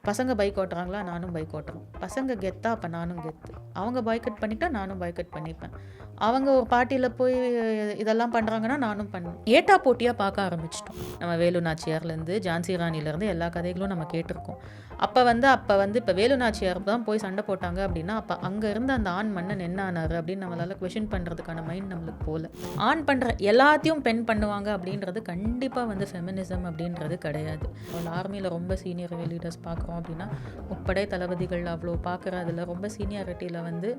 பசங்க பைக் ஓட்டுறாங்களா, நானும் பைக் ஓட்டுறேன். பசங்க கெத்தா, அப்போ நானும் கெத்து. அவங்க பாய்கட் பண்ணிட்டா நானும் பாய்கட் பண்ணிப்பேன். அவங்க ஒரு பார்ட்டியில் போய் இதெல்லாம் பண்ணுறாங்கன்னா நானும் பண்ணுவேன். ஏட்டா போட்டியாக பார்க்க ஆரம்பிச்சிட்டோம். நம்ம வேலு நாச்சியார்லேருந்து ஜான்சி ராணிலேருந்து எல்லா கதைகளும் நம்ம கேட்டிருக்கோம். அப்போ இப்போ வேலு நாச்சியார் தான் போய் சண்டை போட்டாங்க அப்படின்னா, அப்போ அங்கே இருந்த அந்த ஆண் மன்னன் என்ன ஆனார் அப்படின்னு நம்மளால் கொஷின் பண்ணுறதுக்கான மைண்ட் நம்மளுக்கு போகல. ஆண் பண்ணுற எல்லாத்தையும் பெண் பண்ணுவாங்க அப்படின்றது கண்டிப்பாக வந்து ஃபெமினிசம் அப்படின்றது கிடையாது. ஒரு ஆர்மியில் ரொம்ப சீனியர் லீடர்ஸ் பார்க்குறோம் அப்படின்னா, முப்படை தளபதிகள் அவ்வளோ பார்க்குற அதில் ரொம்ப சீனியாரிட்டியில் வந்து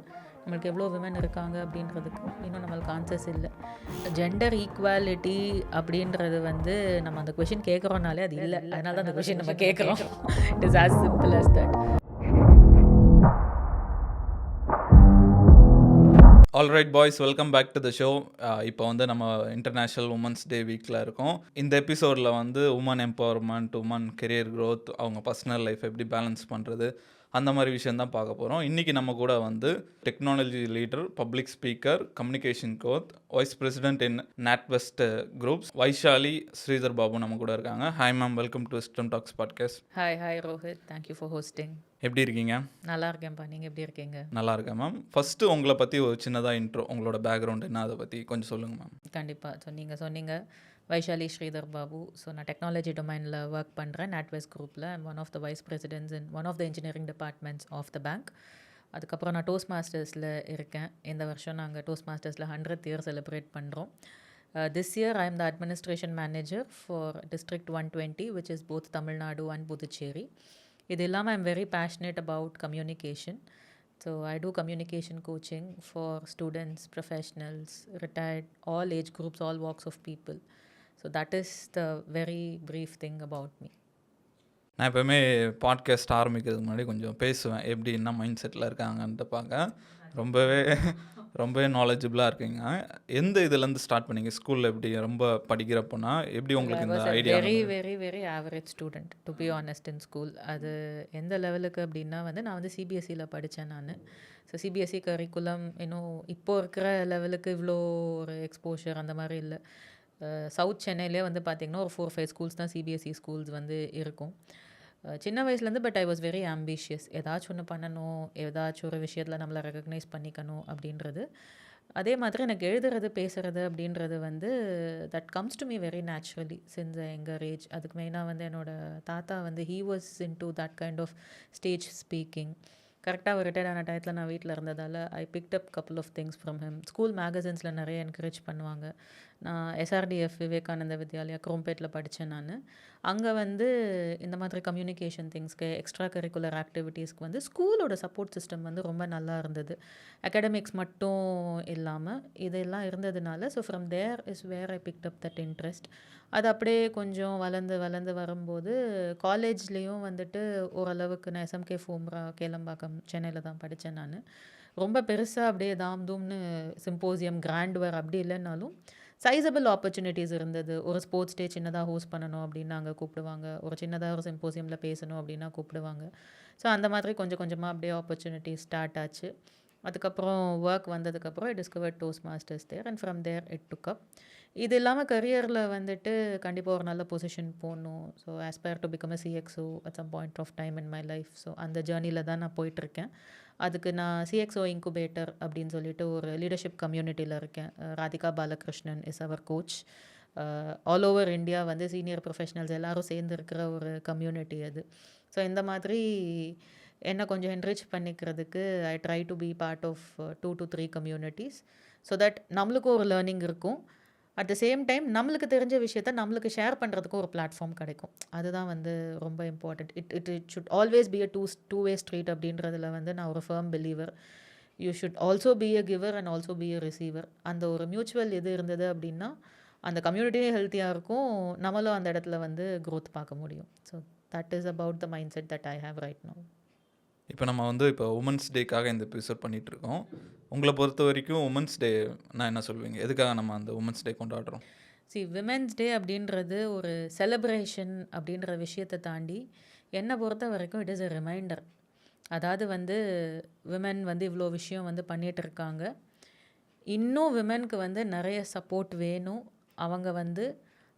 நம்மளுக்கு எவ்வளோ விமன் இருக்காங்க அப்படின்றதுக்கு இன்னும் நம்மளுக்கு ஆன்சர்ஸ் இல்லை. ஜெண்டர் ஈக்குவாலிட்டி அப்படின்றது வந்து நம்ம அந்த கொஷின் கேட்குறோனாலே அது இல்லை. அதனால தான் அந்த கொஷின் நம்ம கேட்குறோம். It is as simple as that. Alright boys, welcome back to the show. இப்போ வந்து நம்ம இன்டர்நேஷ்னல் உமன்ஸ் டே வீக்கில் இருக்கோம். இந்த எபிசோடில் வந்து women empowerment, women career growth, அவங்க பர்சனல் லைஃப் எப்படி பேலன்ஸ் பண்ணுறது, அந்த மாதிரி விஷயந்தான் பார்க்க போகிறோம். இன்றைக்கி நம்ம கூட வந்து technology leader, public speaker, communication coach, vice president in NatWest groups, Vaishali Sridhar Babu நம்ம கூட இருக்காங்க. Hi ma'am, welcome to Wisdom Talks podcast. Hi Rohit, thank you for hosting. எப்படி இருக்கீங்க? நல்லா இருக்கேன்ப்பா, நீங்கள் எப்படி இருக்கீங்க? நல்லா இருக்கேன் மேம். ஃபஸ்ட்டு உங்களை பற்றி ஒரு சின்னதாக இன்ட்ரோ, உங்களோட பேக்ரவுண்ட் என்ன, அதை பற்றி கொஞ்சம் சொல்லுங்கள் மேம். கண்டிப்பாக. ஸோ நீங்கள் சொன்னீங்க வைஷாலி ஸ்ரீதர் பாபு. ஸோ நான் டெக்னாலஜி டொமைனில் ஒர்க் பண்ணுறேன் நாட்வெஸ்ட் குரூப்பில். I'm one of the vice presidents in one of the engineering departments of the bank. அதுக்கப்புறம் நான் டோஸ்ட் மாஸ்டர்ஸில் இருக்கேன். இந்த வருஷம் நாங்கள் டோஸ்ட் மாஸ்டர்ஸில் 100th இயர் செலிப்ரேட் பண்ணுறோம். This year I am the administration manager for District 120, which is both Tamil Nadu and Puducherry. இது இல்லாமல் I am very passionate about communication. So I do communication coaching for students, professionals, retired, all age groups, all walks of people. So that is the very brief thing about me. நான் எப்போவுமே podcast ஆரம்பிக்கிறதுக்கு முன்னாடி கொஞ்சம் பேசுவேன், எப்படி என்ன mind settle இருக்காங்கன்ட்டு பார்க்க. ரொம்பவே நாலேஜபிளாக இருக்கீங்க. எந்த இதுலேருந்து ஸ்டார்ட் பண்ணீங்க? ஸ்கூலில் எப்படி ரொம்ப படிக்கிறப்போனா எப்படி உங்களுக்கு இந்த idea? Very average student to be honest in school. அது எந்த லெவலுக்கு அப்படின்னா வந்து நான் வந்து சிபிஎஸ்சியில் படித்தேன் நான். ஸோ சிபிஎஸ்சி கரிக்குலம் இன்னும் இப்போது இருக்கிற லெவலுக்கு இவ்வளோ ஒரு எக்ஸ்போஷர் அந்த மாதிரி இல்லை. சவுத் சென்னையிலே வந்து பார்த்திங்கன்னா ஒரு 4-5 ஸ்கூல்ஸ் தான் சிபிஎஸ்சி ஸ்கூல்ஸ் வந்து இருக்கும் சின்ன வயசுலேருந்து. But I was very ambitious. ஏதாச்சும் ஒன்று பண்ணணும், ஏதாச்சும் ஒரு விஷயத்தில் நம்மளை ரெக்கக்னைஸ் பண்ணிக்கணும் அப்படின்றது. அதே மாதிரி எனக்கு எழுதுறது, பேசுகிறது அப்படின்றது வந்து that comes to me very naturally since younger age. அதுக்கு மெயினாக வந்து என்னோடய தாத்தா வந்து he was in to that kind of stage speaking. கரெக்டாக ஒரு ரிட்டையர்ட் ஆன டயத்தில் நான் வீட்டில் இருந்ததால் I picked up couple of things from him. School மேகசின்ஸில் நிறைய என்கரேஜ் பண்ணுவாங்க. நான் எஸ்ஆர்டிஎஃப் விவேகானந்த வித்யாலயா குரோம்பேட்டில் படித்தேன் நான். அங்கே வந்து இந்த மாதிரி கம்யூனிகேஷன் திங்ஸ்க்கு, எக்ஸ்ட்ரா கரிக்குலர் ஆக்டிவிட்டீஸ்க்கு வந்து ஸ்கூலோட சப்போர்ட் சிஸ்டம் வந்து ரொம்ப நல்லா இருந்தது. அகாடமிக்ஸ் மட்டும் இல்லாமல் இதெல்லாம் இருந்ததுனால so from there is where I picked up that interest. அது அப்படியே கொஞ்சம் வளர்ந்து வரும்போது காலேஜ்லேயும் வந்துட்டு ஓரளவுக்கு நான் எஸ்எம்கே ஃபோம்ரா கேளம்பாக்கம் சென்னையில் தான் படித்தேன் நான். ரொம்ப பெருசாக அப்படியே தாம்தூம்னு சிம்போசியம் கிராண்ட்வர் அப்படி இல்லைன்னாலும் சைஸபிள் ஆப்பர்ச்சுனிட்டிஸ் இருந்தது. ஒரு ஸ்போர்ட்ஸ் டே சின்னதாக ஹோஸ்ட் பண்ணணும் அப்படின்னு நாங்கள் கூப்பிடுவாங்க. ஒரு சின்னதாக ஒரு சிம்போசியமில் பேசணும் அப்படின்னா கூப்பிடுவாங்க. ஸோ அந்த மாதிரி கொஞ்சம் கொஞ்சமாக அப்படியே ஆப்பர்ச்சுனிட்டிஸ் ஸ்டார்ட் ஆச்சு. அதுக்கப்புறம் ஒர்க் வந்ததுக்கப்புறம் I discovered Toastmasters there and from there it took up. இது இல்லாமல் கரியரில் வந்துட்டு கண்டிப்பாக ஒரு நல்ல பொசிஷன் போகணும். So aspire to become a CXO at some point of time in my life. So அந்த ஜேர்னியில் தான் நான் போயிட்டுருக்கேன். அதுக்கு நான் சிஎக்ஸோ இன்குபேட்டர் அப்படின்னு சொல்லிட்டு ஒரு லீடர்ஷிப் கம்யூனிட்டியில் இருக்கேன். Radhika Balakrishnan is our coach. All over India வந்து சீனியர் ப்ரொஃபஷனல்ஸ் எல்லோரும் சேர்ந்து இருக்கிற ஒரு கம்யூனிட்டி அது. ஸோ இந்த மாதிரி என்னை கொஞ்சம் என்ரிச் பண்ணிக்கிறதுக்கு I try to be part of 2 to 3 communities. So that நம்மளுக்கும் ஒரு லேர்னிங் இருக்கும். அட் த சேம் டைம் நம்மளுக்கு தெரிஞ்ச விஷயத்த நம்மளுக்கு ஷேர் பண்ணுறதுக்கும் ஒரு பிளாட்ஃபார்ம் கிடைக்கும். அதுதான் வந்து ரொம்ப important. It should always be a two way street அப்படின்றதுல வந்து நான் ஒரு firm believer. You should also be a giver and also be a receiver. அந்த ஒரு மியூச்சுவல் இது இருந்தது அப்படின்னா அந்த கம்யூனிட்டியே ஹெல்த்தியாக இருக்கும், நம்மளும் அந்த இடத்துல வந்து க்ரோத் பார்க்க முடியும். So that is about the mind set that I have right now. இப்போ நம்ம வந்து இப்போ உமன்ஸ் டேக்காக இந்த எபிசோட் பண்ணிகிட்ருக்கோம். உங்களை பொறுத்த வரைக்கும் உமன்ஸ் டே நான் என்ன சொல்வீங்க? எதுக்காக நம்ம அந்த உமன்ஸ் டே கொண்டாடுறோம்? விமென்ஸ் டே அப்படின்றது ஒரு செலிப்ரேஷன் அப்படின்ற விஷயத்தை தாண்டி என்னை பொறுத்த வரைக்கும் இட் இஸ் எ ரிமைண்டர். அதாவது வந்து விமென் வந்து இவ்வளோ விஷயம் வந்து பண்ணிகிட்டு இருக்காங்க. இன்னும் விமென்க்கு வந்து நிறைய சப்போர்ட் வேணும். அவங்க வந்து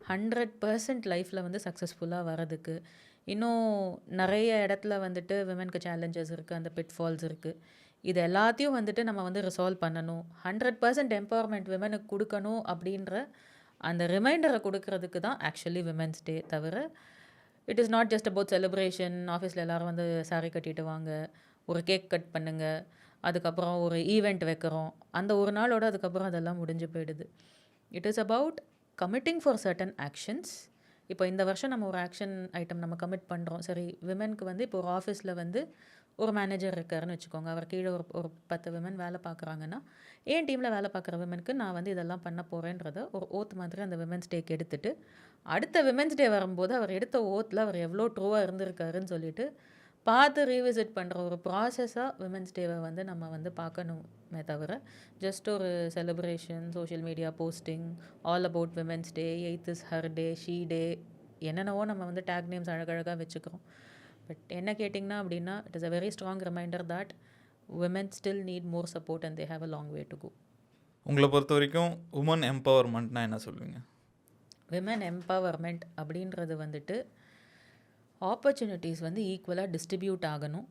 100% லைஃப்பில் வந்து சக்ஸஸ்ஃபுல்லாக வரதுக்கு. இன்னும் நிறைய இடத்துல வந்துட்டு விமென்க்கு சேலஞ்சஸ் இருக்குது, அந்த பிட்ஃபால்ஸ் இருக்குது. இது எல்லாத்தையும் வந்துட்டு நம்ம வந்து ரிசால்வ் பண்ணணும், 100% எம்பவர்மெண்ட் விமெனுக்கு கொடுக்கணும் அப்படின்ற அந்த ரிமைண்டரை கொடுக்கறதுக்கு தான் ஆக்சுவலி விமென்ஸ் டே. தவிர it is not just about celebration. ஆஃபீஸில் எல்லோரும் வந்து சாரி கட்டிட்டு வாங்க, ஒரு கேக் கட் பண்ணுங்கள், அதுக்கப்புறம் ஒரு ஈவெண்ட் வைக்கிறோம், அந்த ஒரு நாளோட அதுக்கப்புறம் அதெல்லாம் முடிஞ்சு போயிடுது. It is about committing for certain actions. இப்போ இந்த வருஷம் நம்ம ஒரு ஆக்ஷன் ஐட்டம் நம்ம கமிட் பண்ணுறோம். சரி, விமென்க்கு வந்து இப்போ ஒரு ஆஃபீஸில் வந்து ஒரு மேனேஜர் இருக்காருன்னு வச்சுக்கோங்க. அவர் கீழே ஒரு 10 விமன் வேலை பார்க்குறாங்கன்னா, என் டீமில் வேலை பார்க்குற விமனுக்கு நான் வந்து இதெல்லாம் பண்ண போகிறேன்றத ஒரு ஓத் மாதிரி அந்த விமென்ஸ் டேக்கு எடுத்துகிட்டு, அடுத்த விமென்ஸ் டே வரும்போது அவர் எடுத்த ஓத்தில் அவர் எவ்வளோ ட்ரூவாக இருந்திருக்காருன்னு சொல்லிட்டு பார்த்து ரீவிசிட் பண்ணுற ஒரு ப்ராசஸாக விமென்ஸ் டேவை வந்து நம்ம வந்து பார்க்கணுமே தவிர, ஜஸ்ட் ஒரு celebration, social media posting, all about women's day, 8th is her day, she day, என்னென்னவோ நம்ம வந்து டேக் நேம்ஸ் அழகழகாக வச்சுக்கிறோம். பட் என்ன கேட்டிங்கன்னா அப்படின்னா, it is a very strong reminder that women still need more support and they have a long way to go. உங்களை பொறுத்த வரைக்கும் உமன் எம்பவர்மெண்ட்னா என்ன சொல்லுவீங்க? விமன் எம்பவர்மெண்ட் அப்படின்றது வந்துட்டு ஆப்பர்ச்சுனிட்டிஸ் வந்து ஈக்குவலாக டிஸ்ட்ரிபியூட் ஆகணும்.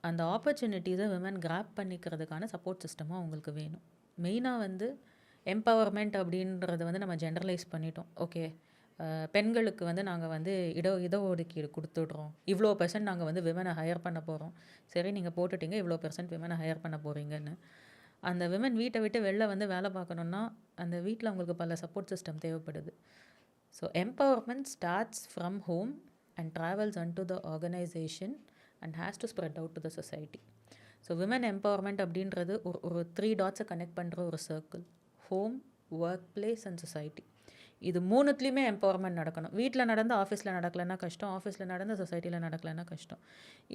அந்த ஆப்பர்ச்சுனிட்டிஸை விமன் கிராப் பண்ணிக்கிறதுக்கான சப்போர்ட் சிஸ்டமாக அவங்களுக்கு வேணும். மெயினாக வந்து எம்பவர்மெண்ட் அப்படின்றத வந்து நம்ம ஜென்ரலைஸ் பண்ணிட்டோம். ஓகே, பெண்களுக்கு வந்து நாங்கள் வந்து இடஒதுக்கீடு கொடுத்துட்றோம், இவ்வளோ % நாங்கள் வந்து விமனை ஹையர் பண்ண போகிறோம். சரி, நீங்கள் போட்டுட்டீங்க இவ்வளோ % விமனை ஹையர் பண்ண போகிறீங்கன்னு. அந்த விமன் வீட்டை விட்டு வெளில வந்து வேலை பார்க்கணுன்னா அந்த வீட்டில் அவங்களுக்கு பல சப்போர்ட் சிஸ்டம் தேவைப்படுது. So empowerment starts from home and travels onto the organization and has to spread out to the society. So women empowerment அப்படின்றது ஒரு 3 டாட்ஸை கனெக்ட் பண்ணுற ஒரு circle. Home, work place and society. இது மூணுத்துலேயுமே எம்பவர்மெண்ட் நடக்கணும். வீட்டில் நடந்து ஆஃபீஸில் நடக்கலைன்னா கஷ்டம், ஆஃபீஸில் நடந்து சொசைட்டியில் நடக்கலைன்னா கஷ்டம்.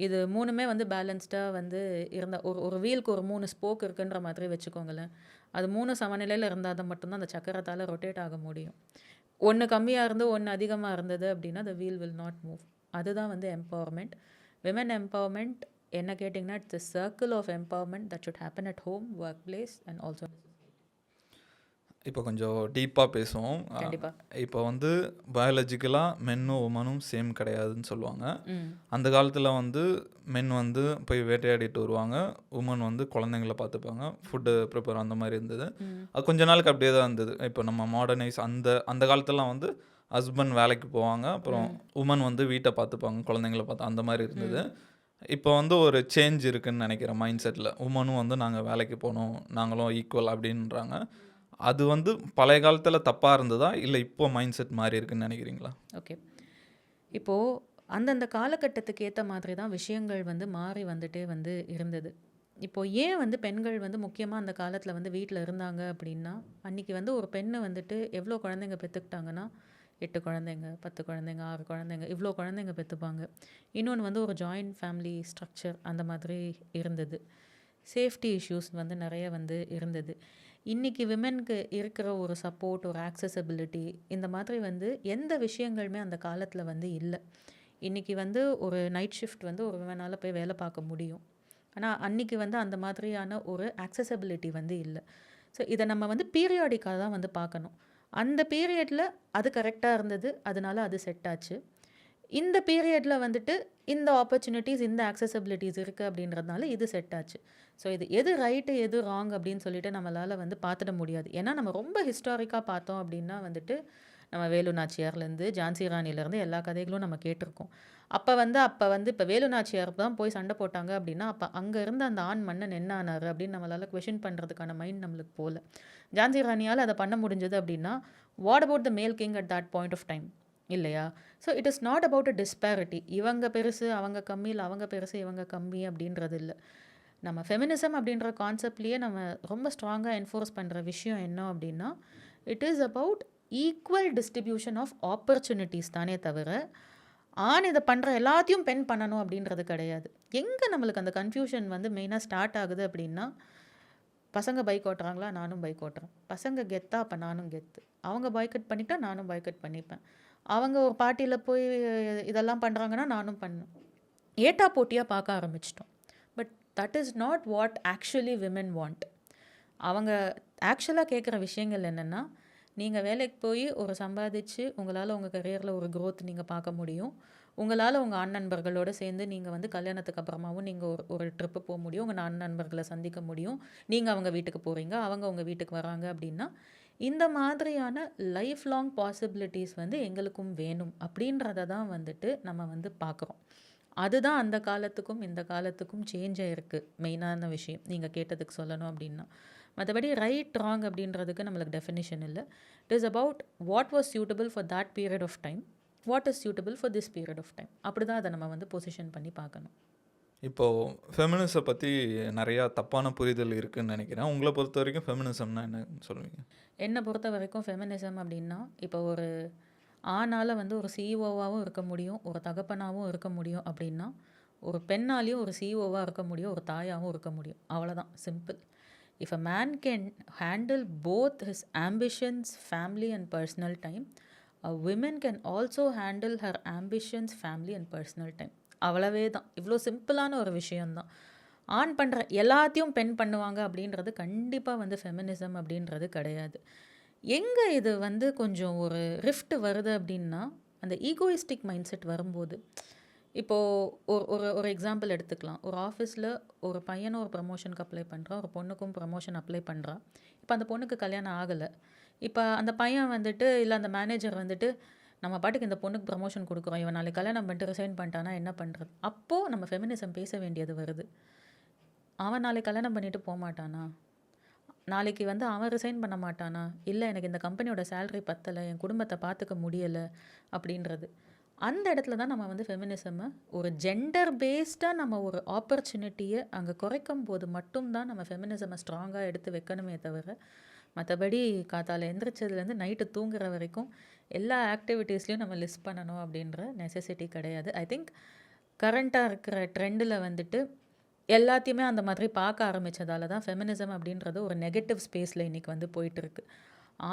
இது மூணுமே வந்து பேலன்ஸ்டாக வந்து இருந்த ஒரு வீலுக்கு ஒரு 3 ஸ்போக் இருக்குன்ற மாதிரி வச்சுக்கோங்களேன். அது 3 சமநிலையில் இருந்தால் தான் மட்டும்தான் அந்த சக்கரத்தால் ரொட்டேட் ஆக முடியும். ஒன்று கம்மியாக இருந்து ஒன்று அதிகமாக இருந்தது அப்படின்னா the wheel will not move. அதுதான் வந்து எம்பவர்மெண்ட். விமன் எம்பவர்மெண்ட் என்ன கேட்டிங்கன்னா, it's a circle of empowerment that should happen at home, work place and also. இப்போ கொஞ்சம் டீப்பாக பேசுவோம். இப்போ வந்து பயாலஜிக்கலாக மென்னும் உமனும் சேம் கிடையாதுன்னு சொல்லுவாங்க. அந்த காலத்தில் வந்து மென் வந்து போய் வேட்டையாடிட்டு வருவாங்க, உமன் வந்து குழந்தைங்கள பார்த்துப்பாங்க, ஃபுட்டு ப்ரிப்பேர் அந்த மாதிரி இருந்தது. அது கொஞ்ச நாளுக்கு அப்படியே தான் இருந்தது. இப்போ நம்ம மாடர்னைஸ் அந்த காலத்துலாம் வந்து ஹஸ்பண்ட் வேலைக்கு போவாங்க, அப்புறம் உமன் வந்து வீட்டை பார்த்துப்பாங்க, குழந்தைங்கள பார்த்து அந்த மாதிரி இருந்தது. இப்போ வந்து ஒரு சேஞ்ச் இருக்குதுன்னு நினைக்கிறேன் மைண்ட் செட்டில். உமனும் வந்து நாங்கள் வேலைக்கு போகணும், நாங்களும் ஈக்குவல் அப்படின்றாங்க. அது வந்து பழைய காலத்தில் தப்பாக இருந்ததா இல்லை இப்போ மைண்ட் செட் மாறி இருக்குன்னு நினைக்கிறீங்களா? ஓகே, இப்போது அந்தந்த காலகட்டத்துக்கு ஏற்ற மாதிரி தான் விஷயங்கள் வந்து மாறி வந்துட்டே வந்து இருந்தது. இப்போது ஏன் வந்து பெண்கள் வந்து முக்கியமாக அந்த காலத்தில் வந்து வீட்டில் இருந்தாங்க அப்படின்னா, அன்றைக்கி வந்து ஒரு பெண்ணை வந்துட்டு எவ்வளோ குழந்தைங்க பெற்றுக்கிட்டாங்கன்னா, 8 குழந்தைங்க, 10 குழந்தைங்க, 6 குழந்தைங்க, இவ்வளோ குழந்தைங்க பெற்றுப்பாங்க. இன்னொன்று வந்து ஒரு ஜாயிண்ட் ஃபேமிலி ஸ்ட்ரக்சர் அந்த மாதிரி இருந்தது. சேஃப்டி இஷ்யூஸ் வந்து நிறைய வந்து இருந்தது. இன்றைக்கி விமென்க்கு இருக்கிற ஒரு சப்போர்ட், ஒரு ஆக்சசபிலிட்டி, இந்த மாதிரி வந்து எந்த விஷயங்களுமே அந்த காலத்தில் வந்து இல்லை. இன்றைக்கி வந்து ஒரு நைட் ஷிஃப்ட் வந்து ஒரு விமனால் போய் வேலை பார்க்க முடியும். ஆனால் அன்றைக்கி வந்து அந்த மாதிரியான ஒரு ஆக்சசபிலிட்டி வந்து இல்லை. ஸோ இதை நம்ம வந்து பீரியாடிக்காக தான் வந்து பார்க்கணும். அந்த பீரியடில் அது கரெக்டாக இருந்தது, அதனால அது செட் ஆச்சு. இந்த பீரியடில் வந்துட்டு இந்த ஆப்பர்ச்சுனிட்டிஸ், இந்த ஆக்சசபிலிட்டிஸ் இருக்குது அப்படின்றதுனால இது செட் ஆச்சு. ஸோ இது எது ரைட்டு எது ராங் அப்படின்னு சொல்லிட்டு நம்மளால் வந்து பார்த்துட முடியாது. ஏன்னா நம்ம ரொம்ப ஹிஸ்டாரிக்காக பார்த்தோம் அப்படின்னா வந்துட்டு நம்ம வேலு நாச்சியார்லேருந்து ஜான்சி ராணிலேருந்து எல்லா கதைகளும் நம்ம கேட்டிருக்கோம். அப்போ வந்து இப்போ வேலு நாச்சியார் தான் போய் சண்டை போட்டாங்க அப்படின்னா, அப்போ அங்கே இருந்த அந்த ஆண் மன்னன் என்ன ஆனார் அப்படின்னு நம்மளால் கொஷின் பண்ணுறதுக்கான மைண்ட் நம்மளுக்கு போகல. ஜான்சி ராணியால் அதை பண்ண முடிஞ்சது அப்படின்னா, what about the male king at that point of time, இல்லையா? So it is not about a disparity. இவங்க பெருசு அவங்க கம்மி, இல்லை அவங்க பெருசு இவங்க கம்மி அப்படின்றது இல்லை. நம்ம ஃபெமினிசம் அப்படின்ற கான்செப்ட்லேயே நம்ம ரொம்ப ஸ்ட்ராங்காக என்ஃபோர்ஸ் பண்ணுற விஷயம் என்ன அப்படின்னா, it is about equal distribution of opportunities தானே தவிர, ஆண் இதை பண்ணுற எல்லாத்தையும் பெண் பண்ணணும் அப்படின்றது கிடையாது. எங்கே நம்மளுக்கு அந்த கன்ஃபியூஷன் வந்து மெயினாக ஸ்டார்ட் ஆகுது அப்படின்னா, பசங்க பைக் ஓட்டுறாங்களா, நானும் பைக் ஓட்டுறேன். பசங்க கெத்தா, அப்போ நானும் கெத்து. அவங்க பாய்கட் பண்ணிட்டா நானும் பாய்கட் பண்ணிப்பேன். அவங்க ஒரு பார்ட்டியில் போய் இதெல்லாம் பண்ணுறாங்கன்னா நானும் பண்ணேன். ஏட்டா போட்டியாக பார்க்க ஆரம்பிச்சிட்டோம். But that is not what actually women want. அவங்க ஆக்சுவலாக கேட்குற விஷயங்கள் என்னென்னா, நீங்கள் வேலைக்கு போய் ஒரு சம்பாதிச்சு உங்களால் உங்கள் கரியரில் ஒரு க்ரோத் நீங்கள் பார்க்க முடியும், உங்களால் உங்கள் ஆண் நண்பர்களோடு சேர்ந்து நீங்கள் வந்து கல்யாணத்துக்கு அப்புறமாவும் நீங்கள் ஒரு ட்ரிப்பு போக முடியும், உங்கள் ஆண் நண்பர்களை சந்திக்க முடியும், நீங்கள் அவங்க வீட்டுக்கு போகிறீங்க, அவங்க உங்கள் வீட்டுக்கு வராங்க அப்படின்னா இந்த மாதிரியான லைஃப் லாங் பாசிபிலிட்டிஸ் வந்து எங்களுக்கும் வேணும் அப்படின்றத தான் வந்துட்டு நம்ம வந்து பார்க்குறோம். அதுதான் அந்த காலத்துக்கும் இந்த காலத்துக்கும் சேஞ்ச் ஆகிருக்கு. மெயினான விஷயம் நீங்கள் கேட்டதுக்கு சொல்லணும் அப்படின்னா, மற்றபடி ரைட் ராங் அப்படின்றதுக்கு நம்மளுக்கு டெஃபினிஷன் இல்லை. It is about what was suitable for that period of time, what is suitable for this period of time. அப்படி தான் அதை நம்ம வந்து பொசிஷன் பண்ணி பார்க்கணும். இப்போது ஃபெமினிசம் பற்றி நிறையா தப்பான புரிதல் இருக்குதுன்னு நினைக்கிறேன். உங்களை பொறுத்த வரைக்கும் ஃபெமினிசம்னா என்னன்னு சொல்லுவீங்க? என்னை பொறுத்த வரைக்கும் ஃபெமினிசம் அப்படின்னா, இப்போ ஒரு ஆணால் வந்து ஒரு சிஇஓவாகவும் இருக்க முடியும், ஒரு தகப்பனாகவும் இருக்க முடியும் அப்படின்னா, ஒரு பெண்ணாலையும் ஒரு சிஇஓவாக இருக்க முடியும், ஒரு தாயாகவும் இருக்க முடியும். அவ்வளோதான், simple. If a man can handle both his ambitions, family and personal time, a women can also handle her ambitions, family and personal time. அவ்வளவே தான். இவ்வளோ சிம்பிளான ஒரு விஷயந்தான். ஆண் பண்ணுற எல்லாத்தையும் பெண் பண்ணுவாங்க அப்படின்றது கண்டிப்பாக வந்து ஃபெமினிசம் அப்படின்றது கிடையாது. எங்கே இது வந்து கொஞ்சம் ஒரு ரிஃப்ட் வருது அப்படின்னா, அந்த ஈகோயிஸ்டிக் மைண்ட் செட் வரும்போது, இப்போது ஒரு ஒரு எக்ஸாம்பிள் எடுத்துக்கலாம். ஒரு ஆஃபீஸில் ஒரு பையனும் ஒரு ப்ரமோஷனுக்கு அப்ளை பண்ணுறான், ஒரு பொண்ணுக்கும் ப்ரமோஷன் அப்ளை பண்ணுறான். இப்போ அந்த பொண்ணுக்கு கல்யாணம் ஆகலை. இப்போ அந்த பையன் வந்துட்டு, இல்லை அந்த மேனேஜர் வந்துட்டு, நம்ம பாட்டுக்கு இந்த பொண்ணுக்கு ப்ரமோஷன் கொடுக்குறோம், இவன் நாளைக்கு கல்யாணம் பண்ணிட்டு ரிசைன் பண்ணிட்டானா என்ன பண்ணுறது? அப்போது நம்ம ஃபெமினிசம் பேச வேண்டியது வருது. அவன் நாளைக்கு கல்யாணம் பண்ணிட்டு போக மாட்டானா? நாளைக்கு வந்து அவன் ரிசைன் பண்ண மாட்டானா? இல்லை எனக்கு இந்த கம்பெனியோட சேலரி பத்தலை, என் குடும்பத்தை பார்த்துக்க முடியலை அப்படின்றது. அந்த இடத்துல தான் நம்ம வந்து ஃபெமினிசமை ஒரு ஜெண்டர் பேஸ்டாக நம்ம ஒரு ஆப்பர்ச்சுனிட்டியை அங்கே குறைக்கும் போது மட்டும்தான் நம்ம ஃபெமினிசமை ஸ்ட்ராங்காக எடுத்து வைக்கணுமே தவிர, மற்றபடி காத்தால எந்திரிச்சதுலேருந்து நைட்டு தூங்குற வரைக்கும் எல்லா ஆக்டிவிட்டீஸ்லையும் நம்ம லிஸ்ட் பண்ணணும் அப்படின்ற நெசசிட்டி கிடையாது. ஐ திங்க் கரண்ட்டாக இருக்கிற ட்ரெண்டில் வந்துட்டு எல்லாத்தையுமே அந்த மாதிரி பார்க்க ஆரம்பித்ததால தான் ஃபெமினிசம் அப்படின்றது ஒரு நெகட்டிவ் ஸ்பேஸில் இன்றைக்கி வந்து போயிட்டுருக்கு.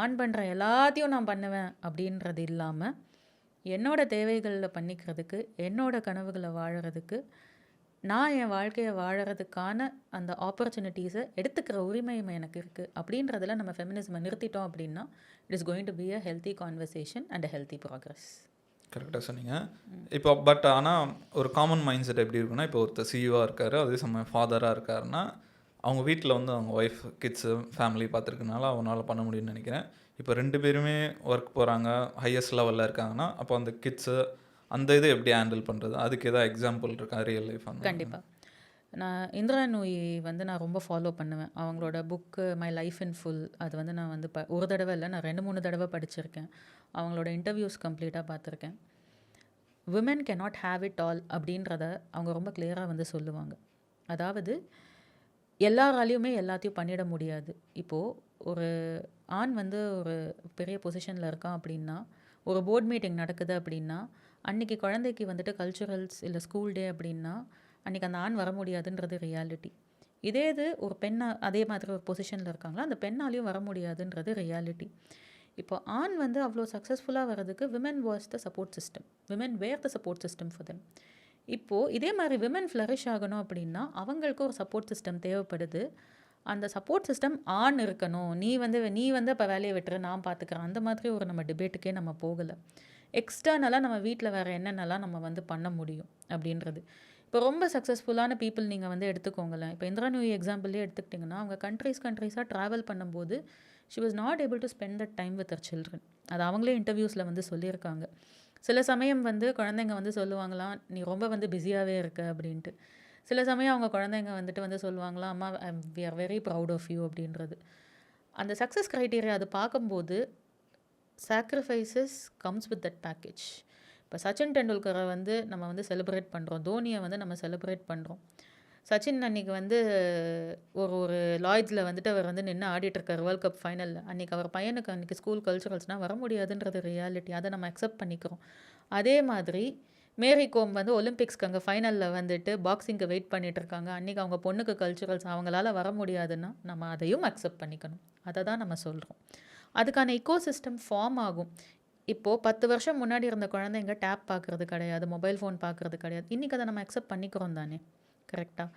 ஆன் பண்ணுற எல்லாத்தையும் நான் பண்ணுவேன் அப்படின்றது இல்லாமல், என்னோடய தேவைகளில் பண்ணிக்கிறதுக்கு, என்னோடய கனவுகளை வாழறதுக்கு, நான் என் வாழ்க்கையை வாழறதுக்கான அந்த ஆப்பர்ச்சுனிட்டிஸை எடுத்துக்கிற உரிமையும் எனக்கு இருக்குது அப்படின்றதில் நம்ம ஃபெமினிசமை நிறுத்திட்டோம் அப்படின்னா, it is going to be a healthy conversation and a healthy progress. கரெக்டாக சொன்னீங்க. இப்போ பட் ஆனால் ஒரு காமன் மைண்ட் செட் எப்படி இருக்குன்னா, இப்போ ஒருத்தர் சிஇஓவாக இருக்கார், அதே சமயம் ஃபாதராக இருக்காருன்னா, அவங்க வீட்டில் வந்து அவங்க ஒய்ஃப், கிட்ஸு, ஃபேமிலி பார்த்துருக்கனால அவனால் பண்ண முடியும்னு நினைக்கிறேன். இப்போ 2 பேருமே ஒர்க் போகிறாங்க, ஹையஸ்ட் லெவலில் இருக்காங்கன்னா, அப்போ அந்த கிட்ஸு அந்த இதை எப்படி ஹேண்டில் பண்ணுறது? அதுக்கு எதாவது எக்ஸாம்பிள் இருக்கா ரியல் லைஃப்? கண்டிப்பாக. நான் இந்திரா நூயி வந்து நான் ரொம்ப ஃபாலோ பண்ணுவேன். அவங்களோட book my life in full, அது வந்து நான் வந்து ஒரு தடவை இல்லை, நான் 2-3 தடவை படிச்சிருக்கேன். அவங்களோட இன்டர்வியூஸ் கம்ப்ளீட்டாக பார்த்துருக்கேன். Women cannot have it all அப்படின்றத அவங்க ரொம்ப கிளியராக வந்து சொல்லுவாங்க. அதாவது எல்லாராலையுமே எல்லாத்தையும் பண்ணிட முடியாது. இப்போது ஒரு ஆண் வந்து ஒரு பெரிய பொசிஷனில் இருக்கான் அப்படின்னா, ஒரு போர்ட் மீட்டிங் நடக்குது அப்படின்னா, அன்றைக்கி குழந்தைக்கு வந்துட்டு கல்ச்சுரல்ஸ் இல்லை ஸ்கூல் டே அப்படின்னா, அன்றைக்கி அந்த ஆண் வர முடியாதுன்றது ரியாலிட்டி. இதே இது ஒரு பெண்ணை அதே மாதிரி ஒரு பொசிஷனில் இருக்காங்களா, அந்த பெண்ணாலையும் வர முடியாதுன்றது ரியாலிட்டி. இப்போ ஆண் வந்து அவ்வளோ சக்ஸஸ்ஃபுல்லாக வர்றதுக்கு women was the support system, women were the support system for them. இப்போது இதே மாதிரி விமென் ஃப்ளரிஷ் ஆகணும் அப்படின்னா அவங்களுக்கு ஒரு சப்போர்ட் சிஸ்டம் தேவைப்படுது. அந்த சப்போர்ட் சிஸ்டம் ஆண் இருக்கணும். நீ வந்து இப்போ வேலையை விட்டுரு, நான் பார்த்துக்கிறேன், அந்த மாதிரி ஒரு நம்ம டிபேட்டுக்கே நம்ம போகலை. எக்ஸ்டர்னலாக நம்ம வீட்டில் வேறு என்னென்னலாம் நம்ம வந்து பண்ண முடியும் அப்படின்றது. இப்போ ரொம்ப சக்ஸஸ்ஃபுல்லான பீப்புள் நீங்கள் வந்து எடுத்துக்கோங்களேன். இப்போ இந்திரா நூயி எக்ஸாம்பிள்லேயே எடுத்துக்கிட்டிங்கன்னா, அவங்க கண்ட்ரீஸாக ட்ராவல் பண்ணும்போது she was not able to spend that time with her children. அது அவங்களே இன்டர்வியூஸில் வந்து சொல்லியிருக்காங்க. சில சமயம் வந்து குழந்தைங்க வந்து சொல்லுவாங்களாம், நீ ரொம்ப வந்து பிஸியாகவே இருக்க அப்படின்ட்டு. சில சமயம் அவங்க குழந்தைங்க வந்துட்டு வந்து சொல்லுவாங்களாம், அம்மா we are very proud of you அப்படின்றது. அந்த சக்ஸஸ் க்ரைட்டீரியா அது பார்க்கும்போது sacrifices comes with that package. இப்போ சச்சின் டெண்டுல்கரை வந்து நம்ம வந்து செலிப்ரேட் பண்ணுறோம், தோனியை வந்து நம்ம செலிப்ரேட் பண்ணுறோம். சச்சின் அன்றைக்கி வந்து ஒரு லாய்ட்ஸில் வந்துட்டு அவர் வந்து நின்று ஆடிட்டுருக்கார் வேர்ல்ட் கப் ஃபைனலில். அன்றைக்கி அவர் பையனுக்கு அன்றைக்கி ஸ்கூல் கல்ச்சுரல்ஸ்னால் வர முடியாதுன்றது ரியாலிட்டி. அதை நம்ம அக்செப்ட் பண்ணிக்கிறோம். அதே மாதிரி மேரி கோம் வந்து ஒலிம்பிக்ஸ்க்கு அங்கே ஃபைனலில் வந்துட்டு பாக்ஸிங்க்கு வெயிட் பண்ணிகிட்ருக்காங்க. அன்றைக்கி அவங்க பொண்ணுக்கு கல்ச்சுரல்ஸ், அவங்களால வர முடியாதுன்னா நம்ம அதையும் அக்செப்ட் பண்ணிக்கணும். அதை தான் நம்ம சொல்கிறோம். அதுக்கான இக்கோசிஸ்டம் ஃபார்ம் ஆகும். இப்போது 10 வருஷம் முன்னாடி இருந்த குழந்தைங்க டேப் பார்க்குறது கிடையாது, மொபைல் ஃபோன் பார்க்குறது கிடையாது. இன்றைக்கி அதை நம்ம அக்செப்ட் பண்ணிக்கிறோம் தானே, கரெக்டாக?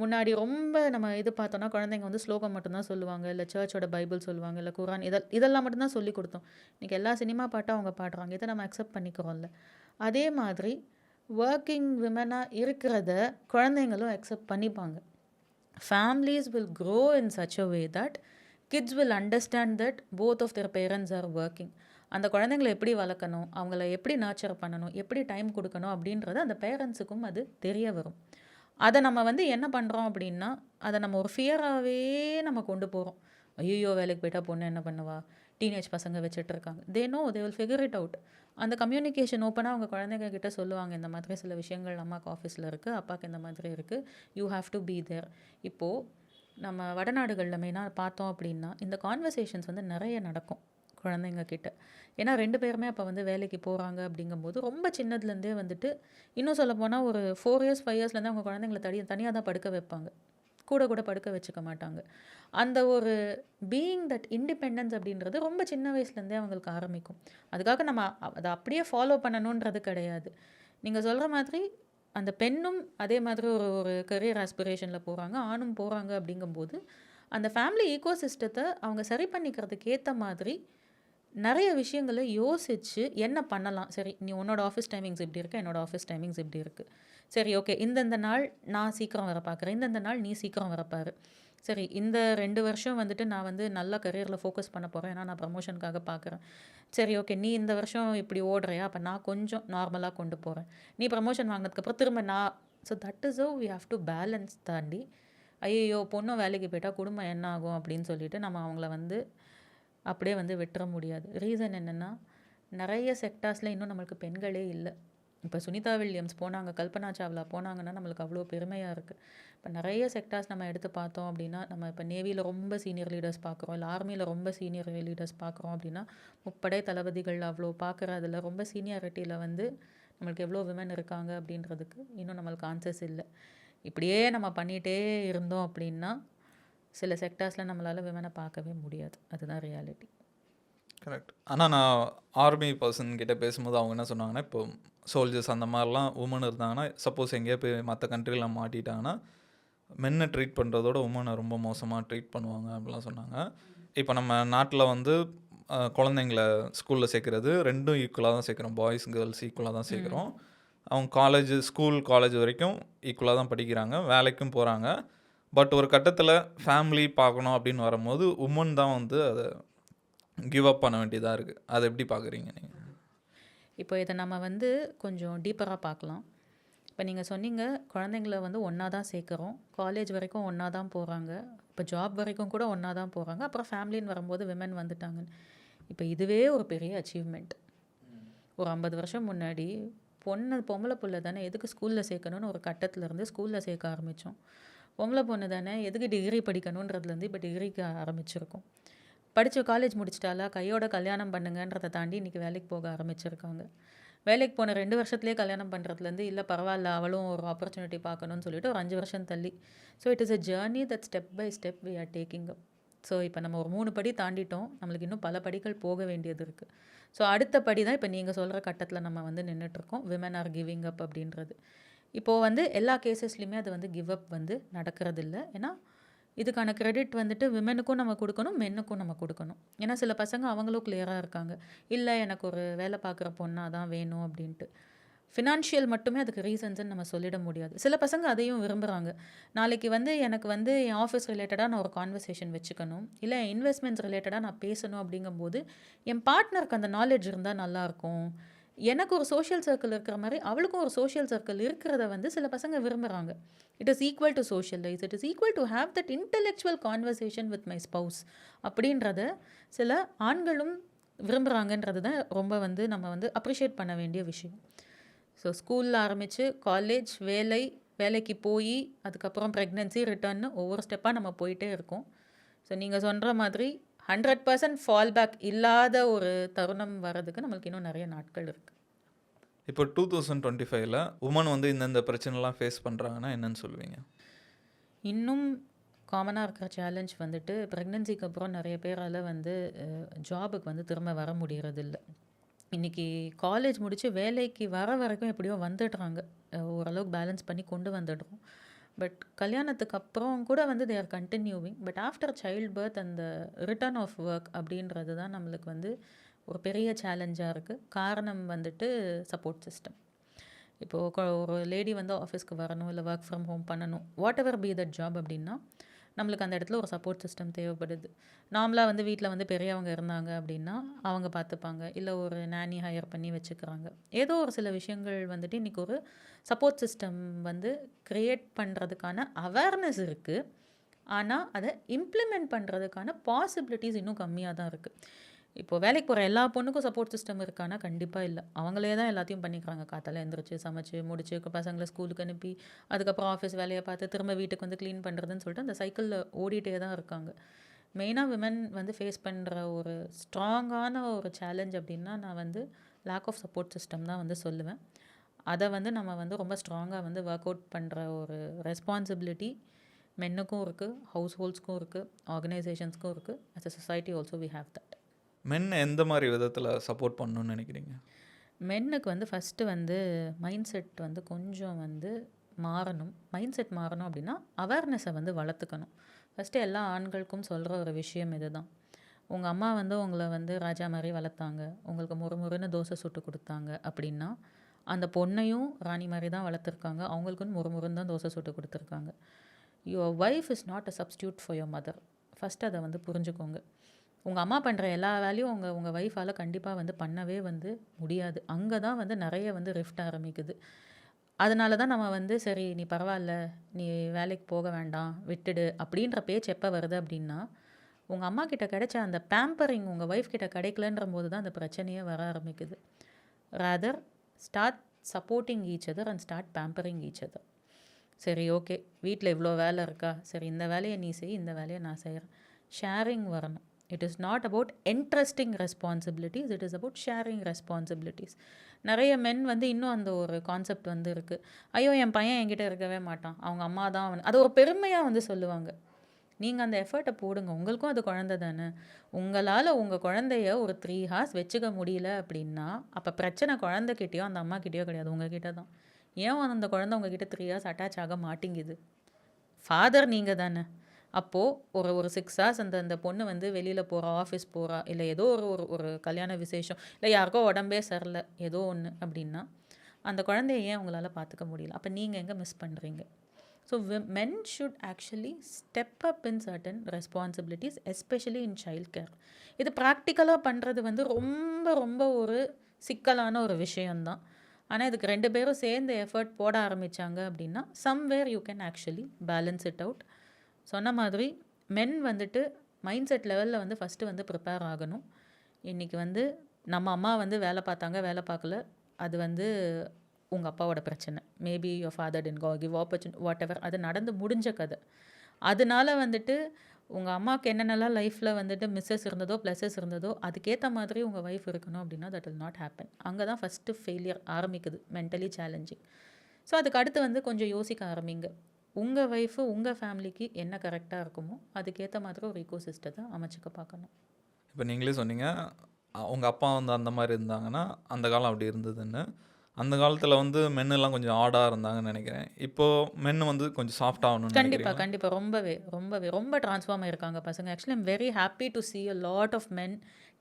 முன்னாடி ரொம்ப நம்ம இது பார்த்தோன்னா குழந்தைங்க வந்து ஸ்லோகம் மட்டும்தான் சொல்லுவாங்க, இல்லை சர்ச்சோட பைபிள் சொல்லுவாங்க, இல்லை குரான், இதெல்லாம் மட்டும்தான் சொல்லி கொடுத்தோம். இன்றைக்கி எல்லா சினிமா பாட்டும் அவங்க பாடுறாங்க. இதை நம்ம அக்செப்ட் பண்ணிக்கிறோம்ல. அதே மாதிரி ஒர்க்கிங் விமனாக இருக்கிறத குழந்தைங்களும் அக்செப்ட் பண்ணிப்பாங்க. Families will grow in such a way that kids will understand that both of their parents are working. அந்த குழந்தைங்களை எப்படி வளர்க்கணும், அவங்கள எப்படி நர்ச்சர் பண்ணணும், எப்படி டைம் கொடுக்கணும் அப்படின்றது அந்த பேரண்ட்ஸுக்கும் அது தெரிய வரும். அதை நம்ம வந்து என்ன பண்ணுறோம் அப்படின்னா, அதை நம்ம ஒரு ஃபியராகவே நம்ம கொண்டு போகிறோம். ஐயோ வேலைக்கு போயிட்டா பொண்ணு என்ன பண்ணுவா, டீனேஜ் பசங்க வச்சுட்டு இருக்காங்க. They know they will figure it out. அந்த கம்யூனிகேஷன் ஓப்பனாக அவங்க குழந்தைங்க கிட்ட சொல்லுவாங்க, இந்த மாதிரி சில விஷயங்கள் அம்மாவுக்கு ஆஃபீஸில் இருக்குது, அப்பாவுக்கு இந்த மாதிரி இருக்குது, you have to be there. இப்போது நம்ம வடநாடுகளில் மெயினாக பார்த்தோம் அப்படின்னா இந்த கான்வர்சேஷன்ஸ் வந்து நிறைய நடக்கும் குழந்தைங்க கிட்ட. ஏன்னா 2 பேருமே அப்போ வந்து வேலைக்கு போகிறாங்க அப்படிங்கும்போது ரொம்ப சின்னதுலேருந்தே வந்துட்டு, இன்னும் சொல்ல போனால் ஒரு 4 இயர்ஸ் 5 இயர்ஸ்லேருந்து அவங்க குழந்தைங்கள தனியாக தான் படுக்க வைப்பாங்க, கூட படுக்க வச்சுக்க மாட்டாங்க. அந்த ஒரு பீயிங் தட் இண்டிபெண்டன்ஸ் அப்படின்றது ரொம்ப சின்ன வயசுலேருந்தே அவங்களுக்கு ஆரம்பிக்கும். அதுக்காக நம்ம அதை அப்படியே ஃபாலோ பண்ணணுன்றது கிடையாது. நீங்கள் சொல்கிற மாதிரி அந்த பெண்ணும் அதே மாதிரி ஒரு கரியர் ஆஸ்பிரேஷனில் போகிறாங்க, ஆணும் போகிறாங்க அப்படிங்கும்போது அந்த ஃபேமிலி ஈகோ சிஸ்டத்தை அவங்க சரி பண்ணிக்கிறதுக்கு ஏற்ற மாதிரி நிறைய விஷயங்களை யோசித்து என்ன பண்ணலாம். சரி, நீ உன்னோட ஆஃபீஸ் டைமிங்ஸ் இப்படி இருக்குது, என்னோடய ஆஃபீஸ் டைமிங்ஸ் இப்படி இருக்குது. சரி ஓகே, இந்தந்த நாள் நான் சீக்கிரம் வர பார்க்குறேன், இந்தந்த நாள் நீ சீக்கிரம் வரப்பாரு. சரி, இந்த 2 வருஷம் வந்துட்டு நான் வந்து நல்லா கரியரில் ஃபோக்கஸ் பண்ண போகிறேன், ஏன்னா நான் ப்ரமோஷனுக்காக பார்க்குறேன். சரி ஓகே, நீ இந்த வருஷம் இப்படி ஓடுறியா, அப்போ நான் கொஞ்சம் நார்மலாக கொண்டு போகிறேன். நீ ப்ரமோஷன் வாங்கினதுக்கப்புறம் திரும்ப நான். So that is how we have to balance. தாண்டி ஐயோ பொண்ணும் வேலைக்கு போயிட்டால் குடும்பம் என்ன ஆகும் அப்படின்னு சொல்லிட்டு நம்ம அவங்கள வந்து அப்படியே வந்து விட்டுற முடியாது. ரீசன் என்னென்னா, நிறைய செக்டார்ஸில் இன்னும் நம்மளுக்கு பெண்களே இல்லை. இப்போ சுனிதா வில்லியம்ஸ் போனாங்க, கல்பனா சாவ்லா போனாங்கன்னா நம்மளுக்கு அவ்வளோ பெருமையாக இருக்குது. இப்போ நிறைய செக்டார்ஸ் நம்ம எடுத்து பார்த்தோம் அப்படின்னா, நம்ம இப்போ நேவியில் ரொம்ப சீனியர் லீடர்ஸ் பார்க்குறோம், இல்லை ஆர்மியில் ரொம்ப சீனியர் லீடர்ஸ் பார்க்குறோம் அப்படின்னா, முப்படை தளபதிகள் அவ்வளோ பார்க்குறதுல ரொம்ப சீனியாரிட்டியில் வந்து நம்மளுக்கு எவ்வளோ விமன் இருக்காங்க அப்படின்றதுக்கு இன்னும் நம்மளுக்கு ஆன்சர்ஸ் இல்லை. இப்படியே நம்ம பண்ணிகிட்டே இருந்தோம் அப்படின்னா சில செக்டார்ஸில் நம்மளால் விமனை பார்க்கவே முடியாது. அதுதான் ரியாலிட்டி. கரெக்ட். ஆனால் நான் ஆர்மி பர்சன் கிட்ட பேசும்போது அவங்க என்ன சொன்னாங்கன்னா, இப்போ சோல்ஜர்ஸ் அந்த மாதிரிலாம் உமன் இருந்தாங்கன்னா, சப்போஸ் எங்கேயோ போய் மற்ற கண்ட்ரிலாம் மாட்டிட்டாங்கன்னா மென்னை ட்ரீட் பண்ணுறதோட உமனை ரொம்ப மோசமாக ட்ரீட் பண்ணுவாங்க அப்படிலாம் சொன்னாங்க. இப்போ நம்ம நாட்டில் வந்து குழந்தைங்கள ஸ்கூலில் சேர்க்குறது 2ம் ஈக்குவலாக தான் சேர்க்குறோம், பாய்ஸ் கேர்ள்ஸ் ஈக்குவலாக தான் சேர்க்குறோம். அவங்க ஸ்கூல் காலேஜ் வரைக்கும் ஈக்குவலாக தான் படிக்கிறாங்க, வேலைக்கும் போகிறாங்க. பட் ஒரு கட்டத்தில் ஃபேமிலி பார்க்கணும் அப்படின்னு வரும்போது உமன் தான் வந்து அதை கிவ் அப் பண்ண வேண்டியதாக இருக்குது. அதை எப்படி பார்க்குறீங்க நீங்கள்? இப்போ இதை நம்ம வந்து கொஞ்சம் டீப்பராக பார்க்கலாம். இப்போ நீங்கள் சொன்னீங்க குழந்தைங்கள வந்து ஒன்றா தான் சேர்க்குறோம், காலேஜ் வரைக்கும் ஒன்றா தான் போகிறாங்க, இப்போ ஜாப் வரைக்கும் கூட ஒன்றா தான் போகிறாங்க, அப்புறம் ஃபேமிலின்னு வரும்போது விமன் வந்துட்டாங்கன்னு. இப்போ இதுவே ஒரு பெரிய அச்சீவ்மெண்ட். ஒரு 50 வருஷம் முன்னாடி பொம்பளை பிள்ளை தானே எதுக்கு ஸ்கூலில் சேர்க்கணுன்னு ஒரு கட்டத்துலேருந்து ஸ்கூலில் சேர்க்க ஆரம்பித்தோம். பொம்பளை பொண்ணு தானே எதுக்கு டிகிரி படிக்கணுன்றதுலேருந்து இப்போ டிகிரிக்கு ஆரம்பிச்சிருக்கோம். படித்து காலேஜ் முடிச்சிட்டாலா கையோட கல்யாணம் பண்ணுங்கன்றதை தாண்டி இன்றைக்கி வேலைக்கு போக ஆரம்பிச்சிருக்காங்க. வேலைக்கு போன 2 வருஷத்துலேயே கல்யாணம் பண்ணுறதுலேருந்து இல்லை பரவாயில்ல அவளும் ஒரு ஆப்பர்ச்சுனிட்டி பார்க்கணும்னு சொல்லிட்டு ஒரு 5 வருஷம் தள்ளி. So it is a journey that step by step we are taking up. So இப்போ நம்ம ஒரு 3 படி தாண்டிட்டோம், நம்மளுக்கு இன்னும் பல படிகள் போக வேண்டியது இருக்குது. ஸோ அடுத்த படி தான் இப்போ நீங்கள் சொல்கிற கட்டத்தில் நம்ம வந்து நின்றுட்டுருக்கோம், விமன் ஆர் கிவிங் அப் அப்படின்றது. இப்போது வந்து எல்லா கேசஸ்லையுமே அது வந்து கிவ் அப் வந்து நடக்கிறதில்ல. ஏன்னா இதுக்கான கிரெடிட் வந்துட்டு விமெனுக்கும் நம்ம கொடுக்கணும், மென்னுக்கும் நம்ம கொடுக்கணும். ஏன்னா சில பசங்க அவங்களும் கிளியராக இருக்காங்க, இல்லை எனக்கு ஒரு வேலை பார்க்குற பொண்ணாக தான் வேணும் அப்படின்ட்டு. ஃபினான்ஷியல் மட்டுமே அதுக்கு ரீசன்ஸ்ன்னு நம்ம சொல்லிட முடியாது. சில பசங்க அதையும் விரும்புகிறாங்க. நாளைக்கு வந்து எனக்கு வந்து என் ஆஃபீஸ் ரிலேட்டடாக நான் ஒரு கான்வர்சேஷன் வச்சுக்கணும், இல்லை இன்வெஸ்ட்மெண்ட்ஸ் ரிலேட்டடாக நான் பேசணும் அப்படிங்கும்போது என் பார்ட்னருக்கு அந்த நாலேஜ் இருந்தால் நல்லாயிருக்கும். எனக்கு ஒரு சோஷியல் சர்க்கிள் இருக்கிற மாதிரி அவளுக்கும் ஒரு சோஷியல் சர்க்கிள் இருக்கிறத வந்து சில பசங்க விரும்புகிறாங்க. It is equal to socialise, it is equal to have that intellectual conversation with my spouse அப்படின்றத சில ஆண்களும் விரும்புகிறாங்கன்றது தான் ரொம்ப வந்து நம்ம வந்து அப்ரிஷியேட் பண்ண வேண்டிய விஷயம். ஸோ ஸ்கூலில் ஆரம்பித்து காலேஜ், வேலைக்கு போய் அதுக்கப்புறம் ப்ரெக்னென்சி, ரிட்டர்ன்னு ஒவ்வொரு ஸ்டெப்பாக நம்ம போயிட்டே இருக்கோம். ஸோ நீங்கள் சொல்கிற மாதிரி 100% ஃபால் பேக் இல்லாத ஒரு தருணம் வர்றதுக்கு நம்மளுக்கு இன்னும் நிறைய நாட்கள் இருக்குது. இப்போ 2025ல் உமன் வந்து இந்தந்த பிரச்சனைலாம் ஃபேஸ் பண்ணுறாங்கன்னா என்னன்னு சொல்லுவீங்க? இன்னும் காமனாக இருக்கிற சேலஞ்ச் வந்துட்டு ப்ரெக்னென்சிக்கு அப்புறம் நிறைய பேரால் வந்து ஜாபுக்கு வந்து திரும்ப வர முடியறதில்ல. இன்றைக்கி காலேஜ் முடித்து வேலைக்கு வர வரைக்கும் எப்படியோ வந்துடுறாங்க, ஓரளவுக்கு பேலன்ஸ் பண்ணி கொண்டு வந்துடுறோம். பட் கல்யாணத்துக்கு அப்புறம் கூட வந்து they are continuing. But after child birth அந்த ரிட்டர்ன் ஆஃப் ஒர்க் அப்படின்றது தான் நம்மளுக்கு வந்து ஒரு பெரிய சேலஞ்சாக இருக்குது. காரணம் வந்துட்டு சப்போர்ட் சிஸ்டம். இப்போது ஒரு லேடி வந்து ஆஃபீஸ்க்கு வரணும், இல்லை ஒர்க் ஃப்ரம் ஹோம் பண்ணணும், what ever be that job அப்படின்னா நம்மளுக்கு அந்த இடத்துல ஒரு சப்போர்ட் சிஸ்டம் தேவைப்படுது. நார்மலாக வந்து வீட்டில் வந்து பெரியவங்க இருந்தாங்க அப்படின்னா அவங்க பார்த்துப்பாங்க, இல்லை ஒரு நானி ஹையர் பண்ணி வச்சுக்கிறாங்க. ஏதோ ஒரு சில விஷயங்கள் வந்துட்டு இன்றைக்கி ஒரு சப்போர்ட் சிஸ்டம் வந்து க்ரியேட் பண்ணுறதுக்கான அவேர்னஸ் இருக்குது. ஆனால் அதை இம்ப்ளிமெண்ட் பண்ணுறதுக்கான பாசிபிலிட்டிஸ் இன்னும் கம்மியாக தான் இருக்குது. இப்போ வேலைக்கு போகிற எல்லா பொண்ணுக்கும் சப்போர்ட் சிஸ்டம் இருக்கான்னா கண்டிப்பாக இல்லை. அவங்களே தான் எல்லாத்தையும் பண்ணிக்கிறாங்க. காத்தால எழுந்திரிச்சு சமைச்சு முடிச்சு பசங்களை ஸ்கூலுக்கு அனுப்பி அதுக்கப்புறம் ஆஃபீஸ் வேலையை பார்த்து திரும்ப வீட்டுக்கு வந்து க்ளீன் பண்ணுறதுன்னு சொல்லிட்டு அந்த சைக்கிளில் ஓடிட்டே தான் இருக்காங்க. மெயினாக விமன் வந்து ஃபேஸ் பண்ணுற ஒரு ஸ்ட்ராங்கான ஒரு சேலஞ்ச் அப்படின்னா நான் வந்து லேக் ஆஃப் சப்போர்ட் சிஸ்டம் தான் வந்து சொல்லுவேன். அதை வந்து நம்ம வந்து ரொம்ப ஸ்ட்ராங்காக வந்து ஒர்க் அவுட் பண்ணுற ஒரு ரெஸ்பான்சிபிலிட்டி மென்னுக்கும் இருக்குது, ஹவுஸ் ஹோல்ட்ஸ்க்கும் இருக்குது, ஆர்கனைசேஷன்ஸ்க்கும் இருக்குது. As a society also we have that. Men எந்த மாதிரி விதத்தில் சப்போர்ட் பண்ணணும்னு நினைக்கிறீங்க? மென்னுக்கு வந்து ஃபஸ்ட்டு வந்து மைண்ட் செட் வந்து கொஞ்சம் வந்து மாறணும். மைண்ட் செட் மாறணும் அப்படின்னா அவேர்னஸை வந்து வளர்த்துக்கணும். ஃபஸ்ட்டு எல்லா ஆண்களுக்கும் சொல்கிற ஒரு விஷயம் இது தான். உங்கள் அம்மா வந்து உங்களை வந்து ராஜா மாதிரி வளர்த்தாங்க, உங்களுக்கு முறுமுறுன்னு தோசை சுட்டு கொடுத்தாங்க அப்படின்னா அந்த பொண்ணையும் ராணி மாதிரி தான் வளர்த்துருக்காங்க, அவங்களுக்குன்னு முறுமுறுன்னு தான் தோசை சுட்டு கொடுத்துருக்காங்க. Your wife is not a substitute for your mother. First அதை வந்து புரிஞ்சுக்கோங்க. உங்கள் அம்மா பண்ணுற எல்லா வேலையும் உங்கள் ஒய்ஃபால் கண்டிப்பாக வந்து பண்ணவே வந்து முடியாது. அங்கே தான் வந்து நிறைய வந்து ரிஃப்ட் ஆரம்பிக்குது. அதனால தான் நம்ம வந்து சரி நீ பரவாயில்ல, நீ வேலைக்கு போக வேண்டாம், விட்டுடு அப்படின்ற பேச்சு எப்போ வருது அப்படின்னா உங்கள் அம்மா கிட்ட கிடைச்ச அந்த பேம்பரிங் உங்கள் ஒய்ஃப் கிட்ட கிடைக்கலன்ற போது தான் அந்த பிரச்சனையே வர ஆரம்பிக்குது. Rather start supporting each other and start pampering each other. சரி ஓகே, வீட்டில் இவ்வளோ வேலை இருக்கா, சரி இந்த வேலையை நீ செய், இந்த வேலையை நான் செய்கிறேன். ஷேரிங் வரணும். It is not about interesting responsibilities, it is about sharing responsibilities. நிறைய மென் வந்து இன்னும் அந்த ஒரு கான்செப்ட் வந்து இருக்குது. ஐயோ என் பையன் என்கிட்ட இருக்கவே மாட்டான், அவங்க அம்மா தான் அவன், அது ஒரு பெருமையாக வந்து சொல்லுவாங்க. நீங்கள் அந்த எஃபர்ட்டை போடுங்க, உங்களுக்கும் அது குழந்தை தானே. உங்களால் உங்கள் குழந்தைய ஒரு 3 hours வச்சுக்க முடியல அப்படின்னா அப்போ பிரச்சனை குழந்தைகிட்டயோ அந்த அம்மாக்கிட்டேயோ கிடையாது, உங்ககிட்ட தான். ஏன் அந்த குழந்தை உங்ககிட்ட 3 hours அட்டாச் ஆக மாட்டேங்குது? ஃபாதர் நீங்கள் தானே. அப்போது ஒரு 6 hours அந்த பொண்ணு வந்து வெளியில் போகிறா, ஆஃபீஸ் போகிறா, இல்லை ஏதோ ஒரு கல்யாண விசேஷம், இல்லை யாருக்கோ உடம்பே சரியில்ல ஏதோ ஒன்று அப்படின்னா அந்த குழந்தைய ஏன் உங்களால் பார்த்துக்க முடியல? அப்போ நீங்கள் எங்கே மிஸ் பண்ணுறீங்க? So men should actually step up in certain responsibilities, especially in child care. இது ப்ராக்டிக்கலாக பண்ணுறது வந்து ரொம்ப ரொம்ப ஒரு சிக்கலான ஒரு விஷயந்தான். ஆனால் இதுக்கு 2 பேரும் சேர்ந்து எஃபர்ட் போட ஆரம்பித்தாங்க அப்படின்னா somewhere you can actually balance it out. சொன்ன மாதிரி மென் வந்துட்டு மைண்ட் செட் லெவலில் வந்து ஃபஸ்ட்டு வந்து ப்ரிப்பேர் ஆகணும். இன்றைக்கி வந்து நம்ம அம்மா வந்து வேலை பார்த்தாங்க, வேலை பார்க்கல, அது வந்து உங்கள் அப்பாவோட பிரச்சனை. Maybe your father did give opportunity, whatever, அது நடந்து முடிஞ்ச கதை. அதனால வந்துட்டு உங்கள் அம்மாவுக்கு என்னென்னலாம் லைஃப்பில் வந்துட்டு மிஸ்ஸஸ் இருந்ததோ ப்ளஸஸ் இருந்ததோ அதுக்கேற்ற மாதிரி உங்கள் ஒய்ஃப் இருக்கணும் அப்படின்னா தட் வில் நாட் ஹேப்பன். அங்கே தான் ஃபஸ்ட்டு ஃபெயிலியர் ஆரம்பிக்குது, மென்டலி சேலஞ்சிங். ஸோ அதுக்கு அடுத்து வந்து கொஞ்சம் யோசிக்க ஆரம்பிங்க. உங்கள் ஒய்ஃபு உங்கள் ஃபேமிலிக்கு என்ன கரெக்டாக இருக்குமோ அதுக்கேற்ற மாதிரி ஒரு ஈகோ சிஸ்டத்தை அமைச்சிக்க பார்க்கணும். இப்போ நீங்களே சொன்னீங்க உங்கள் அப்பா வந்து அந்த மாதிரி இருந்தாங்கன்னா அந்த காலம் அப்படி இருந்ததுன்னு. அந்த காலத்தில் வந்து மென்னெல்லாம் கொஞ்சம் ஆடாக இருந்தாங்கன்னு நினைக்கிறேன். இப்போது மென்னு வந்து கொஞ்சம் சாஃப்ட் ஆகணும்னு கண்டிப்பாக கண்டிப்பாக ரொம்ப ட்ரான்ஸ்ஃபார்ம் ஆகிருக்காங்க பசங்க. Actually I'm very happy to see a lot of men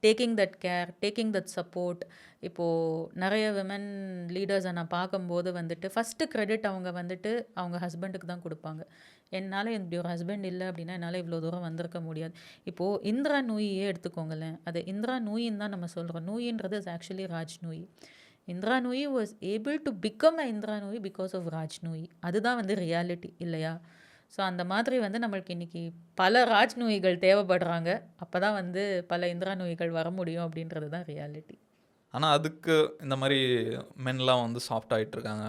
taking that care, taking that support. இப்போது நிறைய விமன் லீடர்ஸை நான் பார்க்கும்போது வந்துட்டு ஃபஸ்ட்டு க்ரெடிட் அவங்க வந்துட்டு அவங்க ஹஸ்பண்டுக்கு தான் கொடுப்பாங்க. என்னால் இப்படி ஒரு ஹஸ்பண்ட் இல்லை அப்படின்னா என்னால் இவ்வளோ தூரம் வந்திருக்க முடியாது. இப்போது இந்திரா நூயியே எடுத்துக்கோங்களேன். அது இந்திரா நூயின்னு தான் நம்ம சொல்கிறோம். நூயின்றது is actually Raj Nooyi. Indra Nooyi was able to become a Indra Nooyi because of Raj Nooyi. அதுதான் வந்து ரியாலிட்டி இல்லையா? ஸோ அந்த மாதிரி வந்து நம்மளுக்கு இன்றைக்கி பல ராஜ் நூயிகள் தேவைப்படுறாங்க. அப்போ தான் வந்து பல இந்திரா நூயிகள் வர முடியும் அப்படின்றது தான் ரியாலிட்டி. ஆனால் அதுக்கு இந்த மாதிரி மென்லாம் வந்து சாஃப்ட் ஆகிட்டு இருக்காங்க,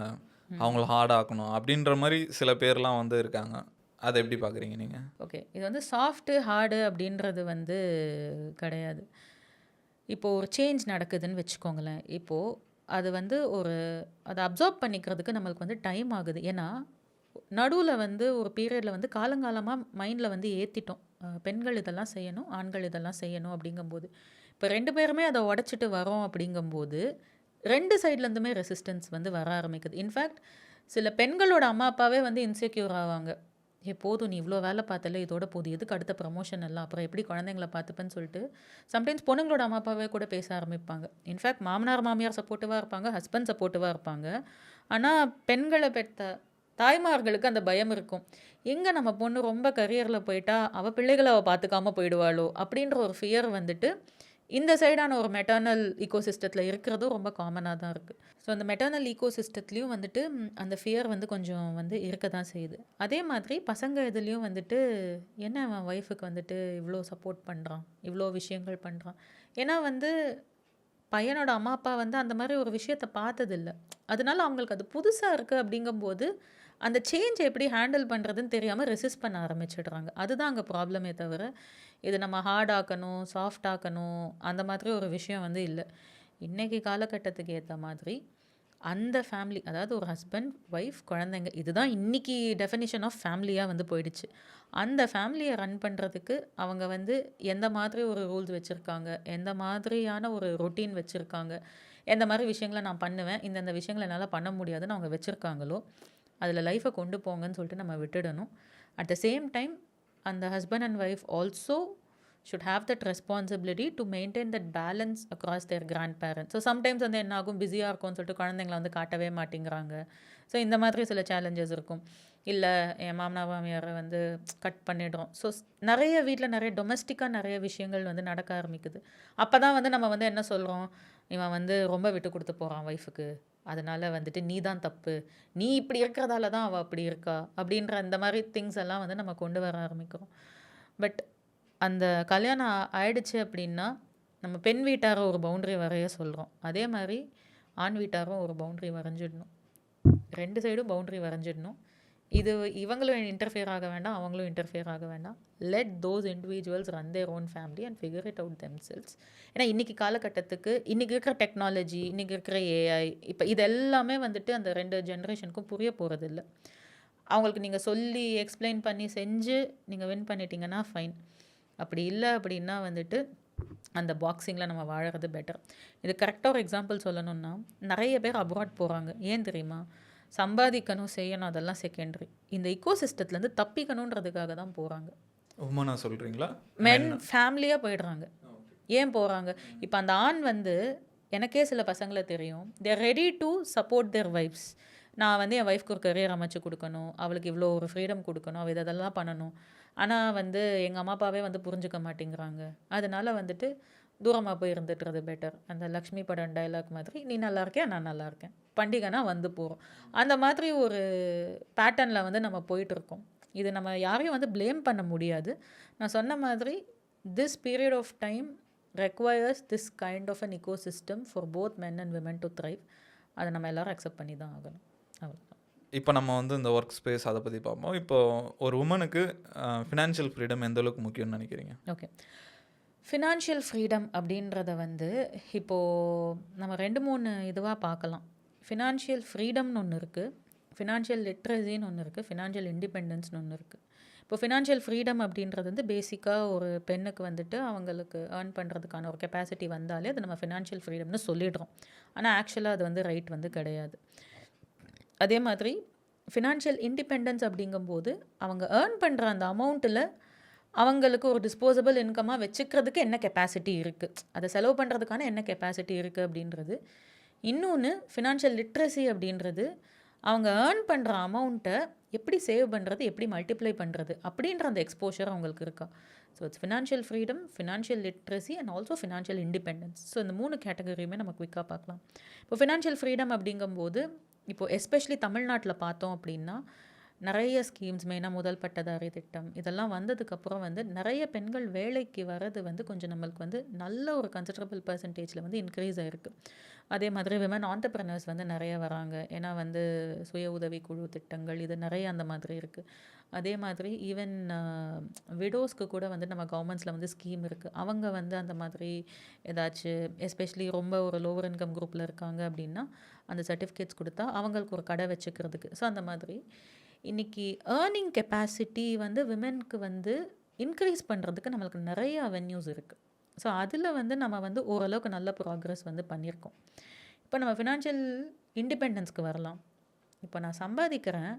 அவங்கள ஹார்ட் ஆக்கணும் அப்படின்ற மாதிரி சில பேர்லாம் வந்து இருக்காங்க. அதை எப்படி பார்க்குறீங்க நீங்கள்? ஓகே, இது வந்து சாஃப்ட்டு ஹார்டு அப்படின்றது வந்து கிடையாது. இப்போது ஒரு சேஞ்ச் நடக்குதுன்னு வச்சுக்கோங்களேன். இப்போது அது வந்து அதை அப்சர்வ் பண்ணிக்கிறதுக்கு நம்மளுக்கு வந்து டைம் ஆகுது. ஏன்னா நடுவில் வந்து ஒரு பீரியடில் வந்து காலங்காலமாக மைண்டில் வந்து ஏற்றிட்டோம், பெண்கள் இதெல்லாம் செய்யணும், ஆண்கள் இதெல்லாம் செய்யணும் அப்படிங்கும்போது. இப்போ 2 பேருமே அதை உடச்சிட்டு வரோம் அப்படிங்கும்போது 2 சைட்லேருந்துமே ரெசிஸ்டன்ஸ் வந்து வர ஆரம்பிக்குது. இன்ஃபேக்ட் சில பெண்களோட அம்மா அப்பாவே வந்து இன்செக்யூர் ஆவாங்க. போதும் நீ இவ்வளோ வேலை பார்த்தல, இதோட போதும், எதுக்கு அடுத்த ப்ரமோஷன் எல்லாம், அப்புறம் எப்படி குழந்தைங்கள பார்த்துப்பேன்னு சொல்லிட்டு சம்டைம்ஸ் பொண்ணுங்களோட அம்மா அப்பாவே கூட பேச ஆரம்பிப்பாங்க. இன்ஃபேக்ட் மாமனார் மாமியார் சப்போர்ட்டிவாக இருப்பாங்க, ஹஸ்பண்ட் சப்போர்ட்டிவாக இருப்பாங்க. ஆனால் பெண்களை பெற்ற தாய்மார்களுக்கு அந்த பயம் இருக்கும். எங்கே நம்ம பொண்ணு ரொம்ப கரியரில் போயிட்டா அவள் பிள்ளைகளை அவள் பார்த்துக்காம போயிடுவாளோ அப்படின்ற ஒரு ஃபியர் வந்துட்டு இந்த சைடான ஒரு மெட்டர்னல் ஈகோசிஸ்டத்தில் இருக்கிறதும் ரொம்ப காமனாக தான் இருக்குது. ஸோ அந்த மெட்டர்னல் ஈகோசிஸ்டத்துலேயும் வந்துட்டு அந்த ஃபியர் வந்து கொஞ்சம் வந்து இருக்க தான் செய்யுது. அதே மாதிரி பசங்க இதுலேயும் வந்துட்டு என்ன அவன் ஒய்ஃபுக்கு வந்துட்டு இவ்வளோ சப்போர்ட் பண்ணுறான், இவ்வளோ விஷயங்கள் பண்ணுறான். ஏன்னா வந்து பையனோட அம்மா அப்பா வந்து அந்த மாதிரி ஒரு விஷயத்த பார்த்ததில்ல. அதனால அவங்களுக்கு அது புதுசாக இருக்குது அப்படிங்கும்போது அந்த சேஞ்ச் எப்படி ஹேண்டில் பண்ணுறதுன்னு தெரியாமல் ரெசிஸ்ட் பண்ண ஆரம்பிச்சிடுறாங்க. அதுதான் அங்கே ப்ராப்ளமே தவிர இது நம்ம ஹார்ட் ஆக்கணும், சாஃப்ட் ஆக்கணும் அந்த மாதிரி ஒரு விஷயம் வந்து இல்லை. இன்றைக்கி காலகட்டத்துக்கு ஏற்ற மாதிரி அந்த ஃபேமிலி, அதாவது ஒரு ஹஸ்பண்ட், ஒய்ஃப், குழந்தைங்க, இதுதான் இன்றைக்கி டெஃபினிஷன் ஆஃப் ஃபேமிலியாக வந்து போயிடுச்சு. அந்த ஃபேமிலியை ரன் பண்ணுறதுக்கு அவங்க வந்து எந்த மாதிரி ஒரு ரூல்ஸ் வச்சுருக்காங்க, எந்த மாதிரியான ஒரு ரொட்டீன் வச்சுருக்காங்க, எந்த மாதிரி விஷயங்களை நான் பண்ணுவேன், இந்தந்த விஷயங்களை என்னால் பண்ண முடியாதுன்னு அவங்க வச்சுருக்காங்களோ அதில் லைஃப்பை கொண்டு போங்கன்னு சொல்லிட்டு நம்ம விட்டுடணும். அட் த சேம் டைம் அந்த husband and wife also should have that responsibility to maintain that balance across their grandparents. So sometimes வந்து என்ன ஆகும், பிஸியாக இருக்கும்னு சொல்லிட்டு குழந்தைங்கள வந்து காட்டவே மாட்டேங்கிறாங்க. ஸோ இந்த மாதிரி சில சேலஞ்சஸ் இருக்கும். இல்லை என் மாமனார் மாமியாரை வந்து கட் பண்ணிடுறோம். ஸோ நிறைய வீட்டில் நிறைய டொமஸ்டிக்காக நிறைய விஷயங்கள் வந்து நடக்க ஆரம்பிக்குது. அப்போ தான் வந்து நம்ம வந்து என்ன சொல்கிறோம், இவன் வந்து ரொம்ப விட்டு கொடுத்து போகிறான் ஒய்ஃபுக்கு, அதனால் வந்துட்டு நீ தான் தப்பு, நீ இப்படி இருக்கிறதால தான் அவள் அப்படி இருக்கா அப்படின்ற அந்த மாதிரி திங்ஸ் எல்லாம் வந்து நம்ம கொண்டு வர ஆரம்பிக்கிறோம். பட் அந்த கல்யாணம் ஆயிடுச்சு அப்படின்னா நம்ம பெண் வீட்டாரை ஒரு பவுண்ட்ரி வரைய சொல்கிறோம். அதே மாதிரி ஆண் வீட்டாரும் ஒரு பவுண்ட்ரி வரைஞ்சிடணும். 2 சைடும் பவுண்ட்ரி வரைஞ்சிடணும். இது இவங்களும் இன்டர்ஃபியர் ஆக வேண்டாம், அவங்களும் இன்டர்ஃபியர் ஆக வேண்டாம். Let those individuals run their own family and figure it out themselves. ஏன்னா இன்றைக்கி காலகட்டத்துக்கு இன்றைக்கி இருக்கிற டெக்னாலஜி, இன்றைக்கி இருக்கிற ஏஐ, இப்போ இது எல்லாமே வந்துட்டு அந்த 2 ஜென்ரேஷனுக்கும் புரிய போகிறதில்ல. அவங்களுக்கு நீங்கள் சொல்லி எக்ஸ்பிளைன் பண்ணி செஞ்சு நீங்கள் வின் பண்ணிட்டீங்கன்னா ஃபைன். அப்படி இல்லை அப்படின்னா வந்துட்டு அந்த பாக்ஸிங்கில் நம்ம வாழறது பெட்டர். இது கரெக்டாக ஒரு எக்ஸாம்பிள் சொல்லணும்னா, நிறைய பேர் அப்ராட் போகிறாங்க. ஏன் தெரியுமா? சம்பாதிக்கணும், செய்யணும், அதெல்லாம் செகண்டரி. இந்த இக்கோசிஸ்டத்துலேருந்து தப்பிக்கணுன்றதுக்காக தான் போகிறாங்க. உமனா சொல்கிறீங்களா? மென் ஃபேமிலியாக போயிடுறாங்க. ஏன் போகிறாங்க? இப்போ அந்த ஆண் வந்து, எனக்கே சில பசங்களை தெரியும், they're ready to support their wives. நான் வந்து என் ஒய்ஃப்க்கு ஒரு கரியர் அமைச்சு கொடுக்கணும், அவளுக்கு இவ்வளோ ஒரு ஃப்ரீடம் கொடுக்கணும், அவள் இதெல்லாம் பண்ணணும். ஆனால் வந்து எங்கள் அம்மா அப்பாவே வந்து புரிஞ்சுக்க மாட்டேங்கிறாங்க. அதனால் வந்துட்டு தூரமாக போய் இருந்துட்டுறது பெட்டர். அந்த லக்ஷ்மி படம் டைலாக் மாதிரி, நீ நல்லா இருக்கியா, நான் நல்லா இருக்கேன், பண்டிகைனா வந்து போகிறோம். அந்த மாதிரி ஒரு பேட்டர்னில் வந்து நம்ம போயிட்டுருக்கோம். இது நம்ம யாரையும் வந்து ப்ளேம் பண்ண முடியாது. நான் சொன்ன மாதிரி this period of time requires this kind of an ecosystem for both men and women to thrive. அதை நம்ம எல்லோரும் அக்செப்ட் பண்ணி தான் ஆகணும். அவ்வளோதான். இப்போ நம்ம வந்து இந்த ஒர்க் ஸ்பேஸ் அதை பற்றி பார்ப்போம். இப்போ ஒரு உமனுக்கு ஃபினான்ஷியல் ஃப்ரீடம் எந்த அளவுக்கு முக்கியம்னு நினைக்கிறீங்க? ஓகே, ஃபினான்ஷியல் ஃப்ரீடம் அப்படின்றத வந்து இப்போது நம்ம 2-3 இதுவாக பார்க்கலாம். ஃபினான்ஷியல் ஃப்ரீடம்னு ஒன்று இருக்குது, ஃபினான்ஷியல் லிட்ரஸின்னு ஒன்று இருக்குது, ஃபினான்ஷியல் இண்டிபெண்டன்ஸ்னு ஒன்று இருக்குது. இப்போ ஃபினான்ஷியல் ஃப்ரீடம் அப்படின்றது வந்து பேசிக்காக ஒரு பெண்ணுக்கு வந்துட்டு அவங்களுக்கு ஏர்ன் பண்ணுறதுக்கான ஒரு கெப்பாசிட்டி வந்தாலே அது நம்ம ஃபினான்ஷியல் ஃப்ரீடம்னு சொல்லிடுறோம். ஆனால் ஆக்சுவலாக அது வந்து ரைட் வந்து கிடையாது. அதே மாதிரி ஃபினான்ஷியல் இண்டிபெண்டன்ஸ் அப்படிங்கும்போது அவங்க ஏர்ன் பண்ணுற அந்த அமௌண்ட்டில் அவங்களுக்கு ஒரு டிஸ்போசபிள் இன்கமாக வச்சுக்கிறதுக்கு என்ன கெப்பாசிட்டி இருக்குது, அதை செலவு பண்ணுறதுக்கான என்ன கெப்பாசிட்டி இருக்குது அப்படின்றது. இன்னொன்று ஃபினான்ஷியல் லிட்ரஸி அப்படின்றது அவங்க ஏர்ன் பண்ணுற அமௌண்ட்டை எப்படி சேவ் பண்ணுறது, எப்படி மல்டிப்ளை பண்ணுறது அப்படின்ற அந்த எக்ஸ்போஷர் அவங்களுக்கு இருக்கா. So it's financial freedom, financial literacy and also financial independence. So இந்த 3 கேட்டகரியுமே நம்ம குயிக்காக பார்க்கலாம். இப்போ ஃபினான்ஷியல் ஃப்ரீடம் அப்படிங்கும்போது இப்போது எஸ்பெஷலி தமிழ்நாட்டில் பார்த்தோம் அப்படின்னா நிறைய ஸ்கீம்ஸ், மெயினாக முதல் பட்டதாரி திட்டம், இதெல்லாம் வந்ததுக்கப்புறம் வந்து நிறைய பெண்கள் வேலைக்கு வர்றது வந்து கொஞ்சம் நம்மளுக்கு வந்து நல்ல ஒரு கன்சிடரபிள் பர்சன்டேஜில் வந்து இன்க்ரீஸ் ஆகிருக்கு. அதே மாதிரி விமன் ஆண்டர்ப்ரனர்ஸ் வந்து நிறைய வராங்க. ஏன்னா வந்து சுய உதவி குழு திட்டங்கள் இது நிறைய அந்த மாதிரி இருக்குது. அதே மாதிரி ஈவன் விடோஸ்க்கு கூட வந்து நம்ம கவர்மெண்ட்ஸில் வந்து ஸ்கீம் இருக்குது. அவங்க வந்து அந்த மாதிரி ஏதாச்சும் எஸ்பெஷலி ரொம்ப ஒரு லோவர் இன்கம் குரூப்பில் இருக்காங்க அப்படின்னா அந்த சர்டிஃபிகேட்ஸ் கொடுத்தா அவங்களுக்கு ஒரு கடை வச்சுக்கிறதுக்கு. ஸோ அந்த மாதிரி இன்றைக்கி ஏர்னிங் கெப்பாசிட்டி வந்து விமென்க்கு வந்து இன்க்ரீஸ் பண்ணுறதுக்கு நம்மளுக்கு நிறைய அவென்யூஸ் இருக்குது. ஸோ அதில் வந்து நம்ம வந்து ஓரளவுக்கு நல்ல ப்ராக்ரஸ் வந்து பண்ணியிருக்கோம். இப்போ நம்ம ஃபினான்ஷியல் இண்டிபெண்டன்ஸ்க்கு வரலாம். இப்போ நான் சம்பாதிக்கிறேன்,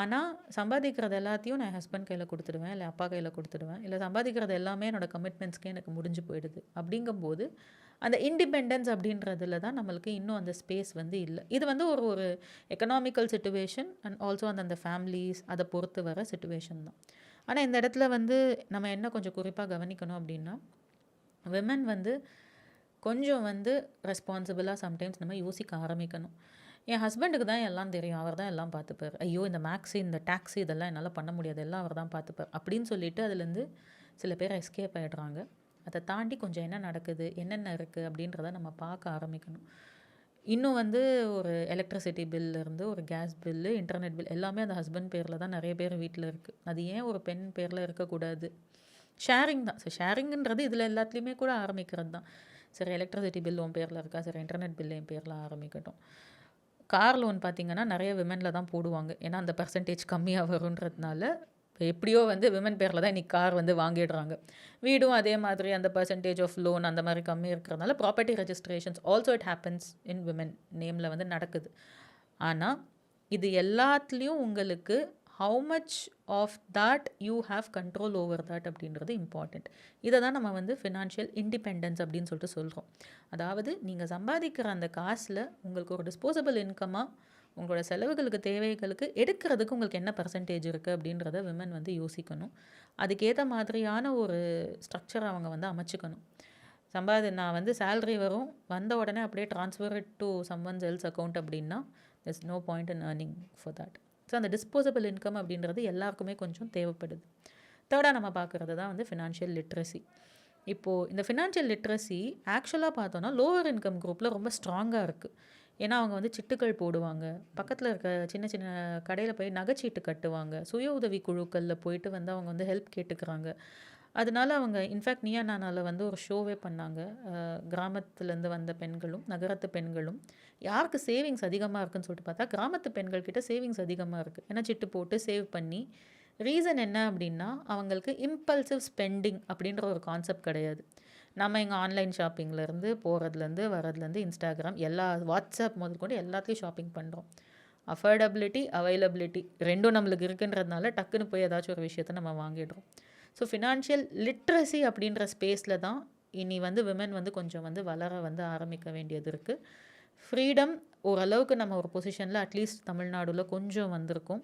ஆனால் சம்பாதிக்கிறது எல்லாத்தையும் நான் என் ஹஸ்பண்ட் கையில் கொடுத்துடுவேன், இல்லை அப்பா கையில் கொடுத்துடுவேன், இல்லை சம்பாதிக்கிறது எல்லாமே என்னோடய கமிட்மெண்ட்ஸ்க்கே எனக்கு முடிஞ்சு போயிடுது. அப்படிங்கும்போது அந்த இண்டிபெண்டன்ஸ் அப்படின்றதுல தான் நம்மளுக்கு இன்னும் அந்த ஸ்பேஸ் வந்து இல்லை. இது வந்து ஒரு ஒரு எக்கனாமிக்கல் சிச்சுவேஷன் அண்ட் ஆல்சோ அந்த ஃபேமிலிஸ் அதை பொறுத்து வர சிச்சுவேஷன் தான். ஆனால் இந்த இடத்துல வந்து நம்ம என்ன கொஞ்சம் குறிப்பாக கவனிக்கணும் அப்படின்னா, விமன் வந்து கொஞ்சம் வந்து ரெஸ்பான்சிபிளாக சம்டைம்ஸ் நம்ம யோசிக்க ஆரம்பிக்கணும். என் ஹஸ்பண்டுக்கு தான் எல்லாம் தெரியும், அவர் தான் எல்லாம் பார்த்துப்பார், ஐயோ இந்த மேக்ஸி இந்த டாக்ஸி இதெல்லாம் என்னால் பண்ண முடியாது, எல்லாம் அவர் தான் பார்த்துப்பார் அப்படின்னு சொல்லிட்டு அதுலேருந்து சில பேர் எஸ்கேப் ஆகிடுறாங்க. அதை தாண்டி கொஞ்சம் என்ன நடக்குது, என்னென்ன இருக்குது அப்படின்றத நம்ம பார்க்க ஆரம்பிக்கணும். இன்னும் வந்து ஒரு எலக்ட்ரிசிட்டி பில்லேருந்து ஒரு கேஸ் பில்லு, இன்டர்நெட் பில் எல்லாமே அந்த ஹஸ்பண்ட் பேரில் தான் நிறைய பேர் வீட்டில் இருக்குது. அது ஏன் ஒரு பெண் பேரில் இருக்கக்கூடாது? ஷேரிங் தான். ஸோ ஷேரிங்ன்றது இதில் எல்லாத்துலேயுமே கூட ஆரம்பிக்கிறது தான். சரி, எலக்ட்ரிசிட்டி பில் உன் பேரில் இருக்கா, சரி இன்டர்நெட் பில் என் பேரில் ஆரம்பிக்கட்டும். கார் லோன் பார்த்திங்கன்னா நிறைய விமனில் தான் போடுவாங்க, ஏன்னா அந்த பர்சன்டேஜ் கம்மியாக வருன்றதுனால எப்படியோ வந்து விமன் பேரில் தான் இன்றைக்கி கார் வந்து வாங்கிடுறாங்க. வீடும் அதே மாதிரி அந்த பர்சன்டேஜ் ஆஃப் லோன் அந்த மாதிரி கம்மி இருக்கிறதுனால property registrations also it happens in women நேமில் வந்து நடக்குது. ஆனால் இது எல்லாத்துலேயும் உங்களுக்கு how much of that you have control over that அப்படின்றது இம்பார்ட்டண்ட். இதை தான் நம்ம வந்து ஃபினான்ஷியல் இண்டிபெண்டன்ஸ் அப்படின்னு சொல்லிட்டு சொல்கிறோம். அதாவது நீங்கள் சம்பாதிக்கிற அந்த காசில் உங்களுக்கு ஒரு டிஸ்போசபிள் இன்கமாக உங்களோட செலவுகளுக்கு தேவைகளுக்கு எடுக்கிறதுக்கு உங்களுக்கு என்ன பர்சன்டேஜ் இருக்குது அப்படின்றத விமன் வந்து யோசிக்கணும். அதுக்கேற்ற மாதிரியான ஒரு ஸ்ட்ரக்சர் அவங்க வந்து அமைச்சுக்கணும். நான் வந்து சேலரி வரும், வந்த உடனே அப்படியே transfer it to someone's else account அப்படின்னா there's no point in earning for that. So அந்த டிஸ்போசபிள் இன்கம் அப்படின்றது எல்லாருக்குமே கொஞ்சம் தேவைப்படுது. தேர்டாக நம்ம பார்க்குறது தான் வந்து ஃபினான்ஷியல் லிட்ரஸி. இப்போது இந்த ஃபினான்ஷியல் லிட்ரஸி ஆக்சுவலாக பார்த்தோன்னா லோவர் இன்கம் குரூப்பில் ரொம்ப ஸ்ட்ராங்காக இருக்குது. ஏன்னா அவங்க வந்து சிட்டுக்கள் போடுவாங்க, பக்கத்தில் இருக்க சின்ன சின்ன கடையில் போய் நகைச்சீட்டு கட்டுவாங்க, சுய உதவி குழுக்களில் போயிட்டு வந்து அவங்க வந்து ஹெல்ப் கேட்டுக்கிறாங்க. அதனால அவங்க இன்ஃபேக்ட் நீயா நானால வந்து ஒரு ஷோவே பண்ணாங்க. கிராமத்துலேருந்து வந்த பெண்களும் நகரத்து பெண்களும் யாருக்கு சேவிங்ஸ் அதிகமாக இருக்குன்னு சொல்லிட்டு பார்த்தா கிராமத்து பெண்கள் கிட்ட சேவிங்ஸ் அதிகமாக இருக்குது. ஏன்னா சிட்டு போட்டு சேவ் பண்ணி. ரீசன் என்ன அப்படின்னா அவங்களுக்கு இம்பல்சிவ் ஸ்பெண்டிங் அப்படின்ற ஒரு கான்செப்ட் கிடையாது. நம்ம இங்கே ஆன்லைன் ஷாப்பிங்லேருந்து போகிறதுலேருந்து வரதுலேருந்து இன்ஸ்டாகிராம் எல்லா வாட்ஸ்அப் முதல் கொண்டு எல்லாத்தையும் ஷாப்பிங் பண்ணுறோம். அஃபோர்டபிலிட்டி அவைலபிலிட்டி ரெண்டும் நம்மளுக்கு இருக்குன்றதுனால டக்குன்னு போய் ஏதாச்சும் ஒரு விஷயத்தை நம்ம வாங்கிடுறோம். ஸோ ஃபினான்ஷியல் லிட்ரஸி அப்படின்ற ஸ்பேஸில் தான் இனி வந்து விமன் வந்து கொஞ்சம் வந்து வளர வந்து ஆரம்பிக்க வேண்டியது இருக்குது. ஃப்ரீடம் ஓரளவுக்கு நம்ம ஒரு பொசிஷனில் அட்லீஸ்ட் தமிழ்நாடுல கொஞ்சம் வந்திருக்கும்.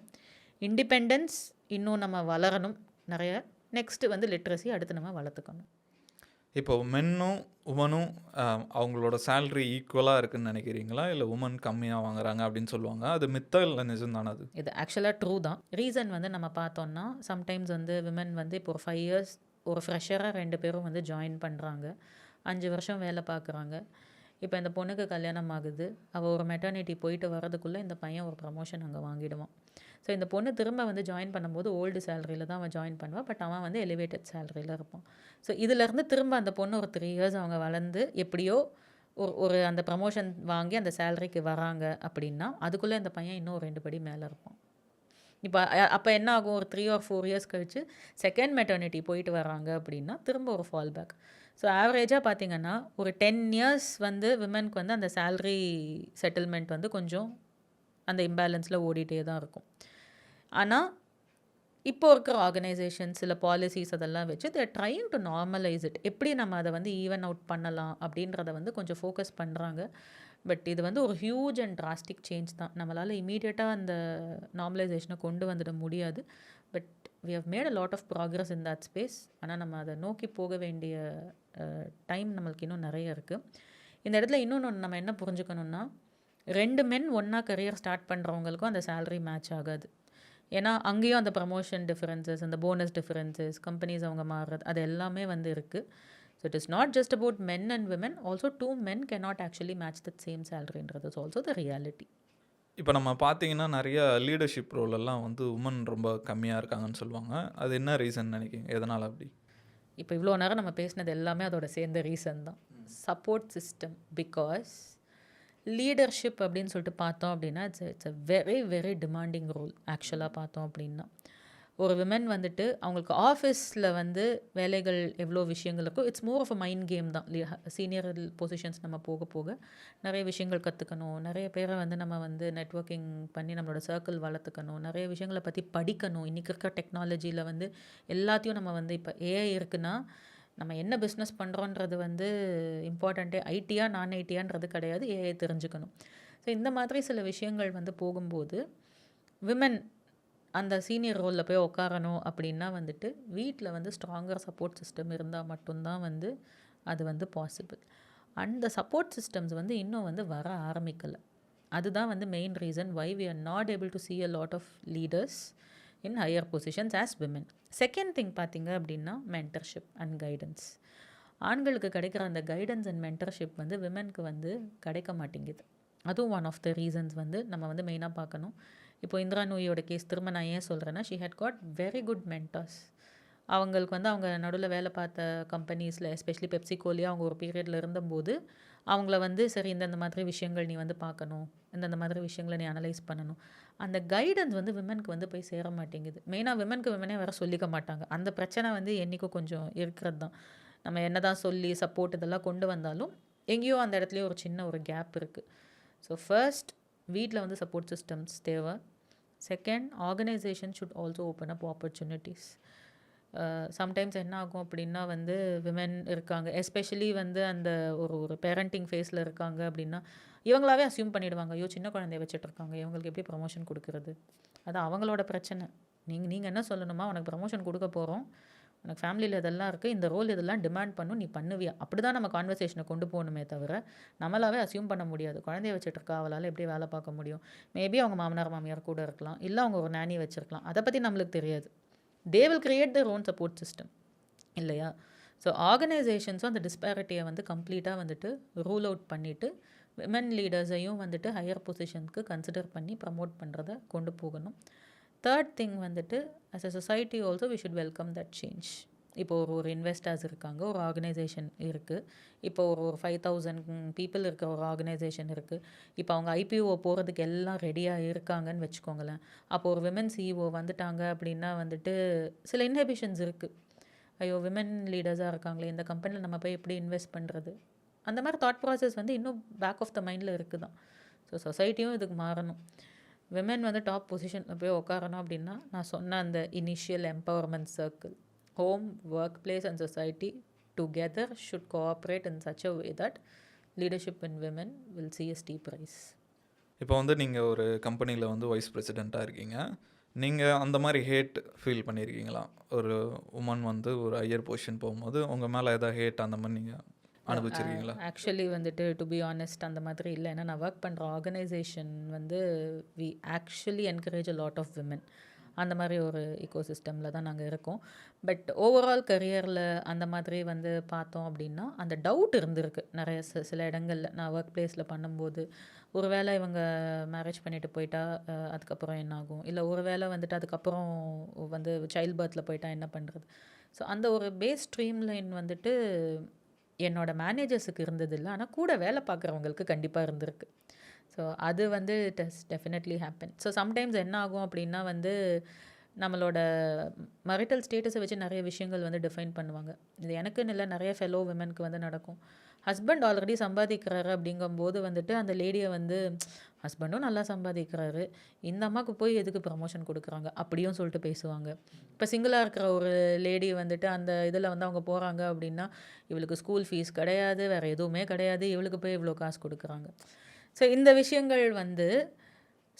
இண்டிபெண்டன்ஸ் இன்னும் நம்ம வளரணும் நிறைய. நெக்ஸ்ட்டு வந்து லிட்ரஸி அடுத்து நம்ம வளர்த்துக்கணும். இப்போ மென்னும் உமனும் அவங்களோட சேலரி ஈக்குவலாக இருக்குன்னு நினைக்கிறீங்களா, இல்லை உமன் கம்மியாக வாங்குறாங்க அப்படின்னு சொல்லுவாங்க, அது மித்தா இல்லை நிஜம் தானே? அது இது ஆக்சுவலாக ட்ரூ தான். ரீசன் வந்து நம்ம பார்த்தோன்னா சம்டைம்ஸ் வந்து விமன் வந்து இப்போ ஒரு 5 இயர்ஸ் ஒரு ஃப்ரெஷராக 2 பேரும் வந்து ஜாயின் பண்ணுறாங்க, 5 வருஷம் வேலை பார்க்குறாங்க. இப்போ இந்த பொண்ணுக்கு கல்யாணம் ஆகுது, அவள் ஒரு மெட்டர்னிட்டி போயிட்டு வரதுக்குள்ளே இந்த பையன் ஒரு ப்ரமோஷன் அங்கே வாங்கிடுவான். ஸோ இந்த பொண்ணு திரும்ப வந்து ஜாயின் பண்ணும்போது ஓல்டு சேலரியில் தான் அவன் ஜாயின் பண்ணுவான், பட் அவன் வந்து எலிவேட்டட் சேலரியில் இருப்பான். ஸோ இதிலேருந்து திரும்ப அந்த பொண்ணு ஒரு 3 இயர்ஸ் அவங்க வளர்ந்து எப்படியோ ஒரு அந்த ப்ரமோஷன் வாங்கி அந்த சேலரிக்கு வராங்க அப்படின்னா அதுக்குள்ளே இந்த பையன் இன்னும் 2 படி மேலே இருப்பான். இப்போ அப்போ என்ன ஆகும், ஒரு 3 or 4 இயர்ஸ் கழித்து செகண்ட் மெட்டர்னிட்டி போயிட்டு வராங்க அப்படின்னா திரும்ப ஒரு ஃபால் பேக். ஸோ ஆவரேஜாக பார்த்திங்கன்னா ஒரு 10 இயர்ஸ் வந்து விமனுக்கு வந்து அந்த சேலரி செட்டில்மெண்ட் வந்து கொஞ்சம் அந்த இம்பேலன்ஸில் ஓடிட்டே தான் இருக்கும். ஆனால் இப்போ இருக்கிற ஆர்கனைசேஷன்ஸ் சில பாலிசிஸ் அதெல்லாம் வச்சு தேர் ட்ரையிங் டு நார்மலைஸ் இட். எப்படி நம்ம அதை வந்து ஈவன் அவுட் பண்ணலாம் அப்படின்றத வந்து கொஞ்சம் ஃபோக்கஸ் பண்ணுறாங்க. பட் இது வந்து ஒரு ஹியூஜ் அண்ட் டிராஸ்டிக் சேஞ்ச் தான். நம்மளால் இமீடியட்டாக அந்த நார்மலைசேஷனை கொண்டு வந்துட முடியாது. But we have made a lot of progress in that space. ஆனால் நம்ம அதை நோக்கி போக வேண்டிய டைம் நம்மளுக்கு இன்னும் நிறைய இருக்குது. இந்த இடத்துல இன்னொன்று நம்ம என்ன புரிஞ்சுக்கணுன்னா, 2 மென் ஒன்றா கரியர் ஸ்டார்ட் பண்ணுறவங்களுக்கும் அந்த சேலரி மேட்ச் ஆகாது. ஏன்னா அங்கேயும் அந்த ப்ரமோஷன் டிஃபரன்சஸ், அந்த போனஸ் டிஃபரன்சஸ், கம்பெனிஸ் அவங்க மாறுறது அது எல்லாமே வந்து இருக்குது. So it is not just about men and women, also 2 men cannot actually match that same salary-ன்றது இஸ் ஆல்சோ த ரியாலிட்டி. இப்போ நம்ம பார்த்தீங்கன்னா நிறைய லீடர்ஷிப் ரோலெல்லாம் வந்து உமன் ரொம்ப கம்மியாக இருக்காங்கன்னு சொல்லுவாங்க. அது என்ன ரீசன் நினைக்கிங்க, எதனால் அப்படி? இப்போ இவ்வளோ நேரம் நம்ம பேசினது எல்லாமே அதோட சேர்ந்த ரீசன் தான். Support system. பிகாஸ் லீடர்ஷிப் அப்படின்னு சொல்லிட்டு பார்த்தோம் அப்படின்னா it's a very very demanding role. ஆக்சுவலாக பார்த்தோம் அப்படின்னா ஒரு விமன் வந்துட்டு அவங்களுக்கு ஆஃபீஸில் வந்து வேலைகள் எவ்வளோ விஷயங்கள் இருக்கோ it's more of a mind game தான். சீனியர் பொசிஷன்ஸ் நம்ம போக போக நிறைய விஷயங்கள் கற்றுக்கணும், நிறைய பேரை வந்து நம்ம வந்து நெட்வொர்க்கிங் பண்ணி நம்மளோட சர்க்கிள் வளர்த்துக்கணும், நிறைய விஷயங்களை பற்றி படிக்கணும். இன்றைக்கி இருக்க டெக்னாலஜியில் வந்து எல்லாத்தையும் நம்ம வந்து இப்போ ஏஐ இருக்குன்னா நம்ம என்ன பிஸ்னஸ் பண்ணுறோன்றது வந்து இம்பார்ட்டண்ட்டே ஐடியா நான் ஐடியான்றது கிடையாது, ஏஐ தெரிஞ்சுக்கணும். ஸோ இந்த மாதிரி சில விஷயங்கள் வந்து போகும்போது விமன் அந்த சீனியர் ரோலில் போய் உட்காரணும் அப்படின்னா வந்துட்டு வீட்டில் வந்து ஸ்ட்ராங்கர் சப்போர்ட் சிஸ்டம் இருந்தால் மட்டும்தான் வந்து அது வந்து பாசிபிள். அந்த சப்போர்ட் சிஸ்டம்ஸ் வந்து இன்னும் வந்து வர ஆரம்பிக்கலை. அதுதான் வந்து main reason why we are not able to see a lot of leaders in higher positions as women. Second thing பார்த்தீங்க அப்படின்னா மென்டர்ஷிப் அண்ட் கைடன்ஸ். ஆண்களுக்கு கிடைக்கிற அந்த கைடன்ஸ் அண்ட் மென்டர்ஷிப் வந்து விமென்க்கு வந்து கிடைக்க மாட்டேங்குது. அதுவும் ஒன் ஆஃப் த ரீசன்ஸ் வந்து நம்ம வந்து மெயினாக பார்க்கணும். இப்போ இந்திரா நூயோட கேஸ் திரும்ப நான் ஏன் சொல்கிறேன்னா, she had got very good mentors. அவங்களுக்கு வந்து அவங்க நடுவில் வேலை பார்த்த கம்பெனிஸில் எஸ்பெஷலி பெப்சிகோலியே அவங்க ஒரு பீரியடில் இருந்தபோது அவங்கள வந்து சரி இந்தந்த மாதிரி விஷயங்கள் நீ வந்து பார்க்கணும், இந்தந்த மாதிரி விஷயங்களை நீ அனலைஸ் பண்ணணும். அந்த கைடன்ஸ் வந்து விமனுக்கு வந்து போய் சேர மாட்டேங்குது. மெயினாக விமனுக்கு விமனே வேறு சொல்லிக்க மாட்டாங்க. அந்த பிரச்சனை வந்து என்றைக்கும் கொஞ்சம் இருக்கிறது தான். நம்ம என்ன தான் சொல்லி சப்போர்ட் இதெல்லாம் கொண்டு வந்தாலும் எங்கேயோ அந்த இடத்துலையே ஒரு சின்ன ஒரு கேப் இருக்குது. ஸோ ஃபர்ஸ்ட் வீட்டில் வந்து சப்போர்ட் சிஸ்டம்ஸ் தேவை. Second organisation should also open up opportunities. Sometimes என்ன ஆகும் அப்படின்னா வந்து விமென் இருக்காங்க, எஸ்பெஷலி வந்து அந்த ஒரு ஒரு பேரண்டிங் ஃபேஸில் இருக்காங்க அப்படின்னா இவங்களாவே அசியூம் பண்ணிடுவாங்க, ஐயோ சின்ன குழந்தைய வச்சுட்டு இருக்காங்க, இவங்களுக்கு எப்படி ப்ரமோஷன் கொடுக்குறது, அது அவங்களோட பிரச்சனை. நீங்கள் என்ன சொல்லணுமா, உனக்கு ப்ரமோஷன் கொடுக்க போகிறோம், உனக்கு ஃபேமிலியில் இதெல்லாம் இருக்குது, இந்த ரோல் இதெல்லாம் டிமாண்ட் பண்ணும், நீ பண்ணுவியா, அப்படி தான் நம்ம கான்வர்சேஷனை கொண்டு போகணுமே தவிர நம்மளாவே அசியூம் பண்ண முடியாது. குழந்தைய வச்சுட்டு இருக்கா, அவளால் எப்படி வேலை பார்க்க முடியும், மேபி அவங்க மாமனார் மாமியார் கூட இருக்கலாம், இல்லை அவங்க ஒரு நானி வச்சுருக்கலாம், அதை பற்றி நம்மளுக்கு தெரியாது. they will create their own support system இல்லையா? ஸோ ஆர்கனைசேஷன்ஸும் அந்த டிஸ்பேரிட்டியை வந்து கம்ப்ளீட்டாக வந்துட்டு ரூல் அவுட் பண்ணிவிட்டு விமன் லீடர்ஸையும் வந்துட்டு ஹையர் பொசிஷனுக்கு கன்சிடர் பண்ணி ப்ரமோட் பண்ணுறதை கொண்டு போகணும். தேர்ட் திங் வந்துட்டு as a society also we should welcome that change. இப்போ ஒரு இன்வெஸ்டர்ஸ் இருக்காங்க, ஒரு ஆர்கனைசேஷன் இருக்குது, இப்போ ஒரு 5000 பீப்புள் இருக்க ஒரு ஆர்கனைசேஷன் இருக்குது. இப்போ அவங்க ஐபிஓ போகிறதுக்கு எல்லாம் ரெடியாக இருக்காங்கன்னு வச்சுக்கோங்களேன். அப்போ ஒரு விமன் சிஇஓ வந்துட்டாங்க அப்படின்னா வந்துட்டு சில இன்ஹிபிஷன்ஸ் இருக்குது. ஐயோ விமன் லீடர்ஸாக இருக்காங்களே, இந்த கம்பெனியில் நம்ம போய் எப்படி இன்வெஸ்ட் பண்ணுறது, அந்த மாதிரி தாட் ப்ராசஸ் வந்து இன்னும் பேக் ஆஃப் த மைண்டில் இருக்குது தான். ஸோ சொசைட்டியும் இதுக்கு மாறணும். விமன் வந்து டாப் பொசிஷனில் போய் உட்காரணும் அப்படின்னா நான் சொன்ன அந்த initial empowerment circle, home, workplace and society together should cooperate in such a way that leadership in women will see a steep rise. இப்போ வந்து நீங்கள் ஒரு கம்பெனியில் வந்து வைஸ் பிரசிடெண்ட்டாக இருக்கீங்க. நீங்கள் அந்த மாதிரி ஹேட் ஃபீல் பண்ணியிருக்கீங்களா? ஒரு உமன் வந்து ஒரு ஹையர் பொசிஷன் போகும்போது உங்கள் மேலே ஏதாவது ஹேட் அந்த மாதிரி நீங்கள் அனுபவிச்சிருக்கீங்களா? ஆக்சுவலி வந்துட்டு டு பி ஆனஸ்ட் அந்த மாதிரி இல்லை. ஏன்னா நான் ஒர்க் பண்ணுற ஆர்கனைசேஷன் வந்து we actually encourage a lot of women. அந்த மாதிரி ஒரு இக்கோசிஸ்டமில் தான் நாங்கள் இருக்கோம். பட் ஓவரால் கரியரில் அந்த மாதிரி வந்து பார்த்தோம் அப்படின்னா அந்த டவுட் இருந்திருக்கு நிறைய சில இடங்களில். நான் ஒர்க் பிளேஸில் பண்ணும்போது ஒரு வேளை இவங்க மேரேஜ் பண்ணிட்டு போயிட்டா அதுக்கப்புறம் என்ன ஆகும், இல்லை ஒரு வேளை வந்துட்டு அதுக்கப்புறம் வந்து சைல்ட் பர்த்தில் போயிட்டா என்ன பண்ணுறது. ஸோ அந்த ஒரு பேஸ் ஸ்ட்ரீம் லைன் வந்துட்டு என்னோட மேனேஜர்ஸுக்கு இருந்ததில்லை, ஆனால் கூட வேலை பார்க்குறவங்களுக்கு கண்டிப்பாக இருந்திருக்கு. ஸோ அது வந்து it has definitely happen. So sometimes என்ன ஆகும் அப்படின்னா வந்து நம்மளோட மரிட்டல் ஸ்டேட்டஸை வச்சு நிறைய விஷயங்கள் வந்து டிஃபைன் பண்ணுவாங்க. இது எனக்குன்னு இல்லை, நிறைய ஃபெலோ விமனுக்கு வந்து நடக்கும். ஹஸ்பண்ட் ஆல்ரெடி சம்பாதிக்கிறாரு அப்படிங்கும்போது வந்துட்டு அந்த லேடியை வந்து ஹஸ்பண்டும் நல்லா சம்பாதிக்கிறாரு, இந்த அம்மாவுக்கு போய் எதுக்கு ப்ரமோஷன் கொடுக்குறாங்க அப்படியும் சொல்லிட்டு பேசுவாங்க. இப்போ சிங்கிளாக இருக்கிற ஒரு லேடி வந்துட்டு அந்த இதில் வந்து அவங்க போகிறாங்க அப்படின்னா இவளுக்கு ஸ்கூல் ஃபீஸ் கிடையாது, வேறு எதுவுமே கிடையாது, இவளுக்கு போய் இவ்வளோ காசு கொடுக்குறாங்க. ஸோ இந்த விஷயங்கள் வந்து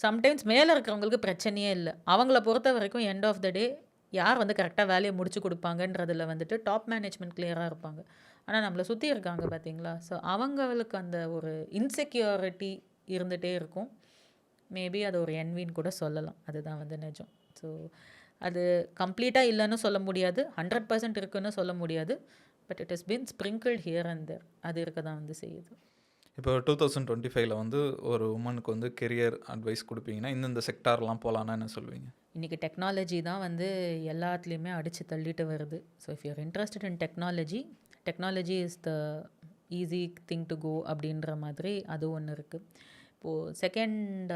சம்டைம்ஸ் மேலே இருக்கிறவங்களுக்கு பிரச்சனையே இல்லை. அவங்கள பொறுத்த வரைக்கும் எண்ட் ஆஃப் த டே யார் வந்து கரெக்டாக வேலையை முடிச்சு கொடுப்பாங்கன்றதில் வந்துட்டு டாப் மேனேஜ்மெண்ட் கிளியராக இருப்பாங்க. ஆனால் நம்மளை சுற்றி இருக்காங்க பார்த்தீங்களா, ஸோ அவங்களுக்கு அந்த ஒரு இன்செக்யூரிட்டி இருந்துகிட்டே இருக்கும். மேபி அது ஒரு என்வின்னு கூட சொல்லலாம். அதுதான் வந்து நிஜம். ஸோ அது கம்ப்ளீட்டாக இல்லைன்னு சொல்ல முடியாது, 100% இருக்குன்னு சொல்ல முடியாது. But it is been sprinkled here and there. அது இருக்க தான் வந்து செய்யுது. இப்போ 2025 வந்து ஒரு உமனுக்கு வந்து கெரியர் அட்வைஸ் கொடுப்பீங்கன்னா இந்தந்த செக்டார்லாம் போகலான்னா என்ன சொல்லுவீங்க? இன்றைக்கி டெக்னாலஜி தான் வந்து எல்லாத்துலேயுமே அடித்து தள்ளிட்டு வருது. So if you're interested in technology is the easy thing to go அப்படின்ற மாதிரி அது ஒன்று இருக்குது. இப்போது செகண்ட்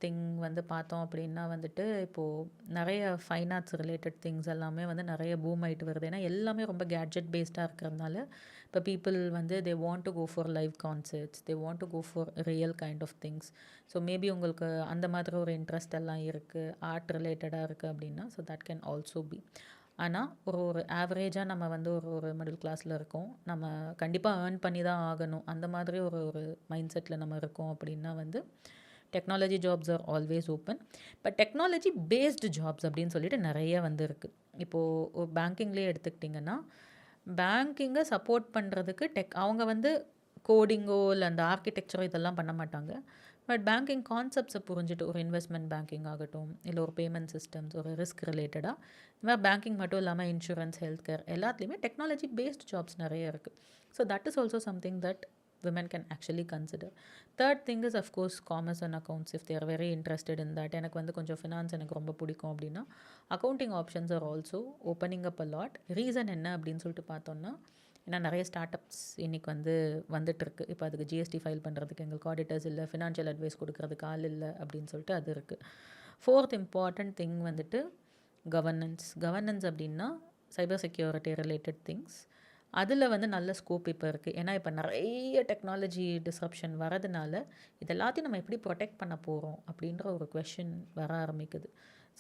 திங் வந்து பார்த்தோம் அப்படின்னா வந்துட்டு இப்போது நிறைய ஃபைன் ஆர்ட்ஸ் ரிலேட்டட் திங்ஸ் எல்லாமே வந்து நிறைய பூம் ஆகிட்டு வருது. ஏன்னா எல்லாமே ரொம்ப கேட்ஜெட் பேஸ்டாக இருக்கிறதுனால இப்போ பீப்புள் வந்து they want to go for live concerts, they want to go for real kind of things. So maybe உங்களுக்கு அந்த மாதிரி ஒரு இன்ட்ரெஸ்ட் எல்லாம் இருக்குது, ஆர்ட் ரிலேட்டடாக இருக்குது அப்படின்னா so that can also be. ஆனால் ஒரு ஆவரேஜாக நம்ம வந்து ஒரு மிடில் கிளாஸில் இருக்கோம், நம்ம கண்டிப்பாக ஏர்ன் பண்ணி தான் ஆகணும், அந்த மாதிரி ஒரு மைண்ட் செட்டில் நம்ம இருக்கோம் அப்படின்னா வந்து technology jobs are always open. But technology based jobs அப்படின்னு சொல்லிட்டு நிறைய வந்து இருக்குது. இப்போது பேங்கிங்லேயே எடுத்துக்கிட்டிங்கன்னா, பேங்கிங்கை சப்போர்ட் பண்ணுறதுக்கு அவங்க வந்து கோடிங்கோ இல்லை அந்த ஆர்கிடெக்சரோ இதெல்லாம் பண்ண மாட்டாங்க. பட் பேங்கிங் கான்செப்ட்ஸை புரிஞ்சுட்டு ஒரு இன்வெஸ்ட்மெண்ட் பேங்கிங் ஆகட்டும், இல்லை ஒரு பேமெண்ட் சிஸ்டம்ஸ், ஒரு ரிஸ்க் ரிலேட்டடாக, இந்த மாதிரி பேங்கிங் மட்டும் இல்லாமல் இன்சூரன்ஸ், ஹெல்த் கேர் எல்லாத்துலேயுமே டெக்னாலஜி பேஸ்ட் ஜாப்ஸ் நிறைய இருக்குது. So that is also something that women can actually consider. Third thing is of course commerce and accounts if they are very interested in that. எனக்கு வந்து கொஞ்சம் finance எனக்கு ரொம்ப பிடிக்கும் அப்படின்னா accounting options are also opening up a lot. Reason என்ன அப்படின்னு சொல்லிட்டு பார்த்தோன்னா, ஏன்னா நிறைய ஸ்டார்ட் அப்ஸ் இன்றைக்கி வந்துட்டுருக்கு. இப்போ அதுக்கு ஜிஎஸ்டி ஃபைல் பண்ணுறதுக்கு எங்களுக்கு ஆடிட்டர்ஸ் இல்லை, ஃபினான்ஷியல் அட்வைஸ் கொடுக்கறதுக்கு ஆள் இல்லை அப்படின்னு சொல்லிட்டு அது இருக்குது. ஃபோர்த் இம்பார்ட்டண்ட் திங் வந்துட்டு கவர்னன்ஸ் அப்படின்னா சைபர் செக்யூரிட்டி ரிலேட்டட் திங்ஸ். அதில் வந்து நல்ல ஸ்கோப் இப்போ இருக்குது. ஏன்னா இப்போ நிறைய டெக்னாலஜி டிஸ்ரப்ஷன் வரதுனால இது எல்லாத்தையும் நம்ம எப்படி ப்ரொடெக்ட் பண்ண போகிறோம் அப்படின்ற ஒரு கொஷின் வர ஆரம்பிக்குது.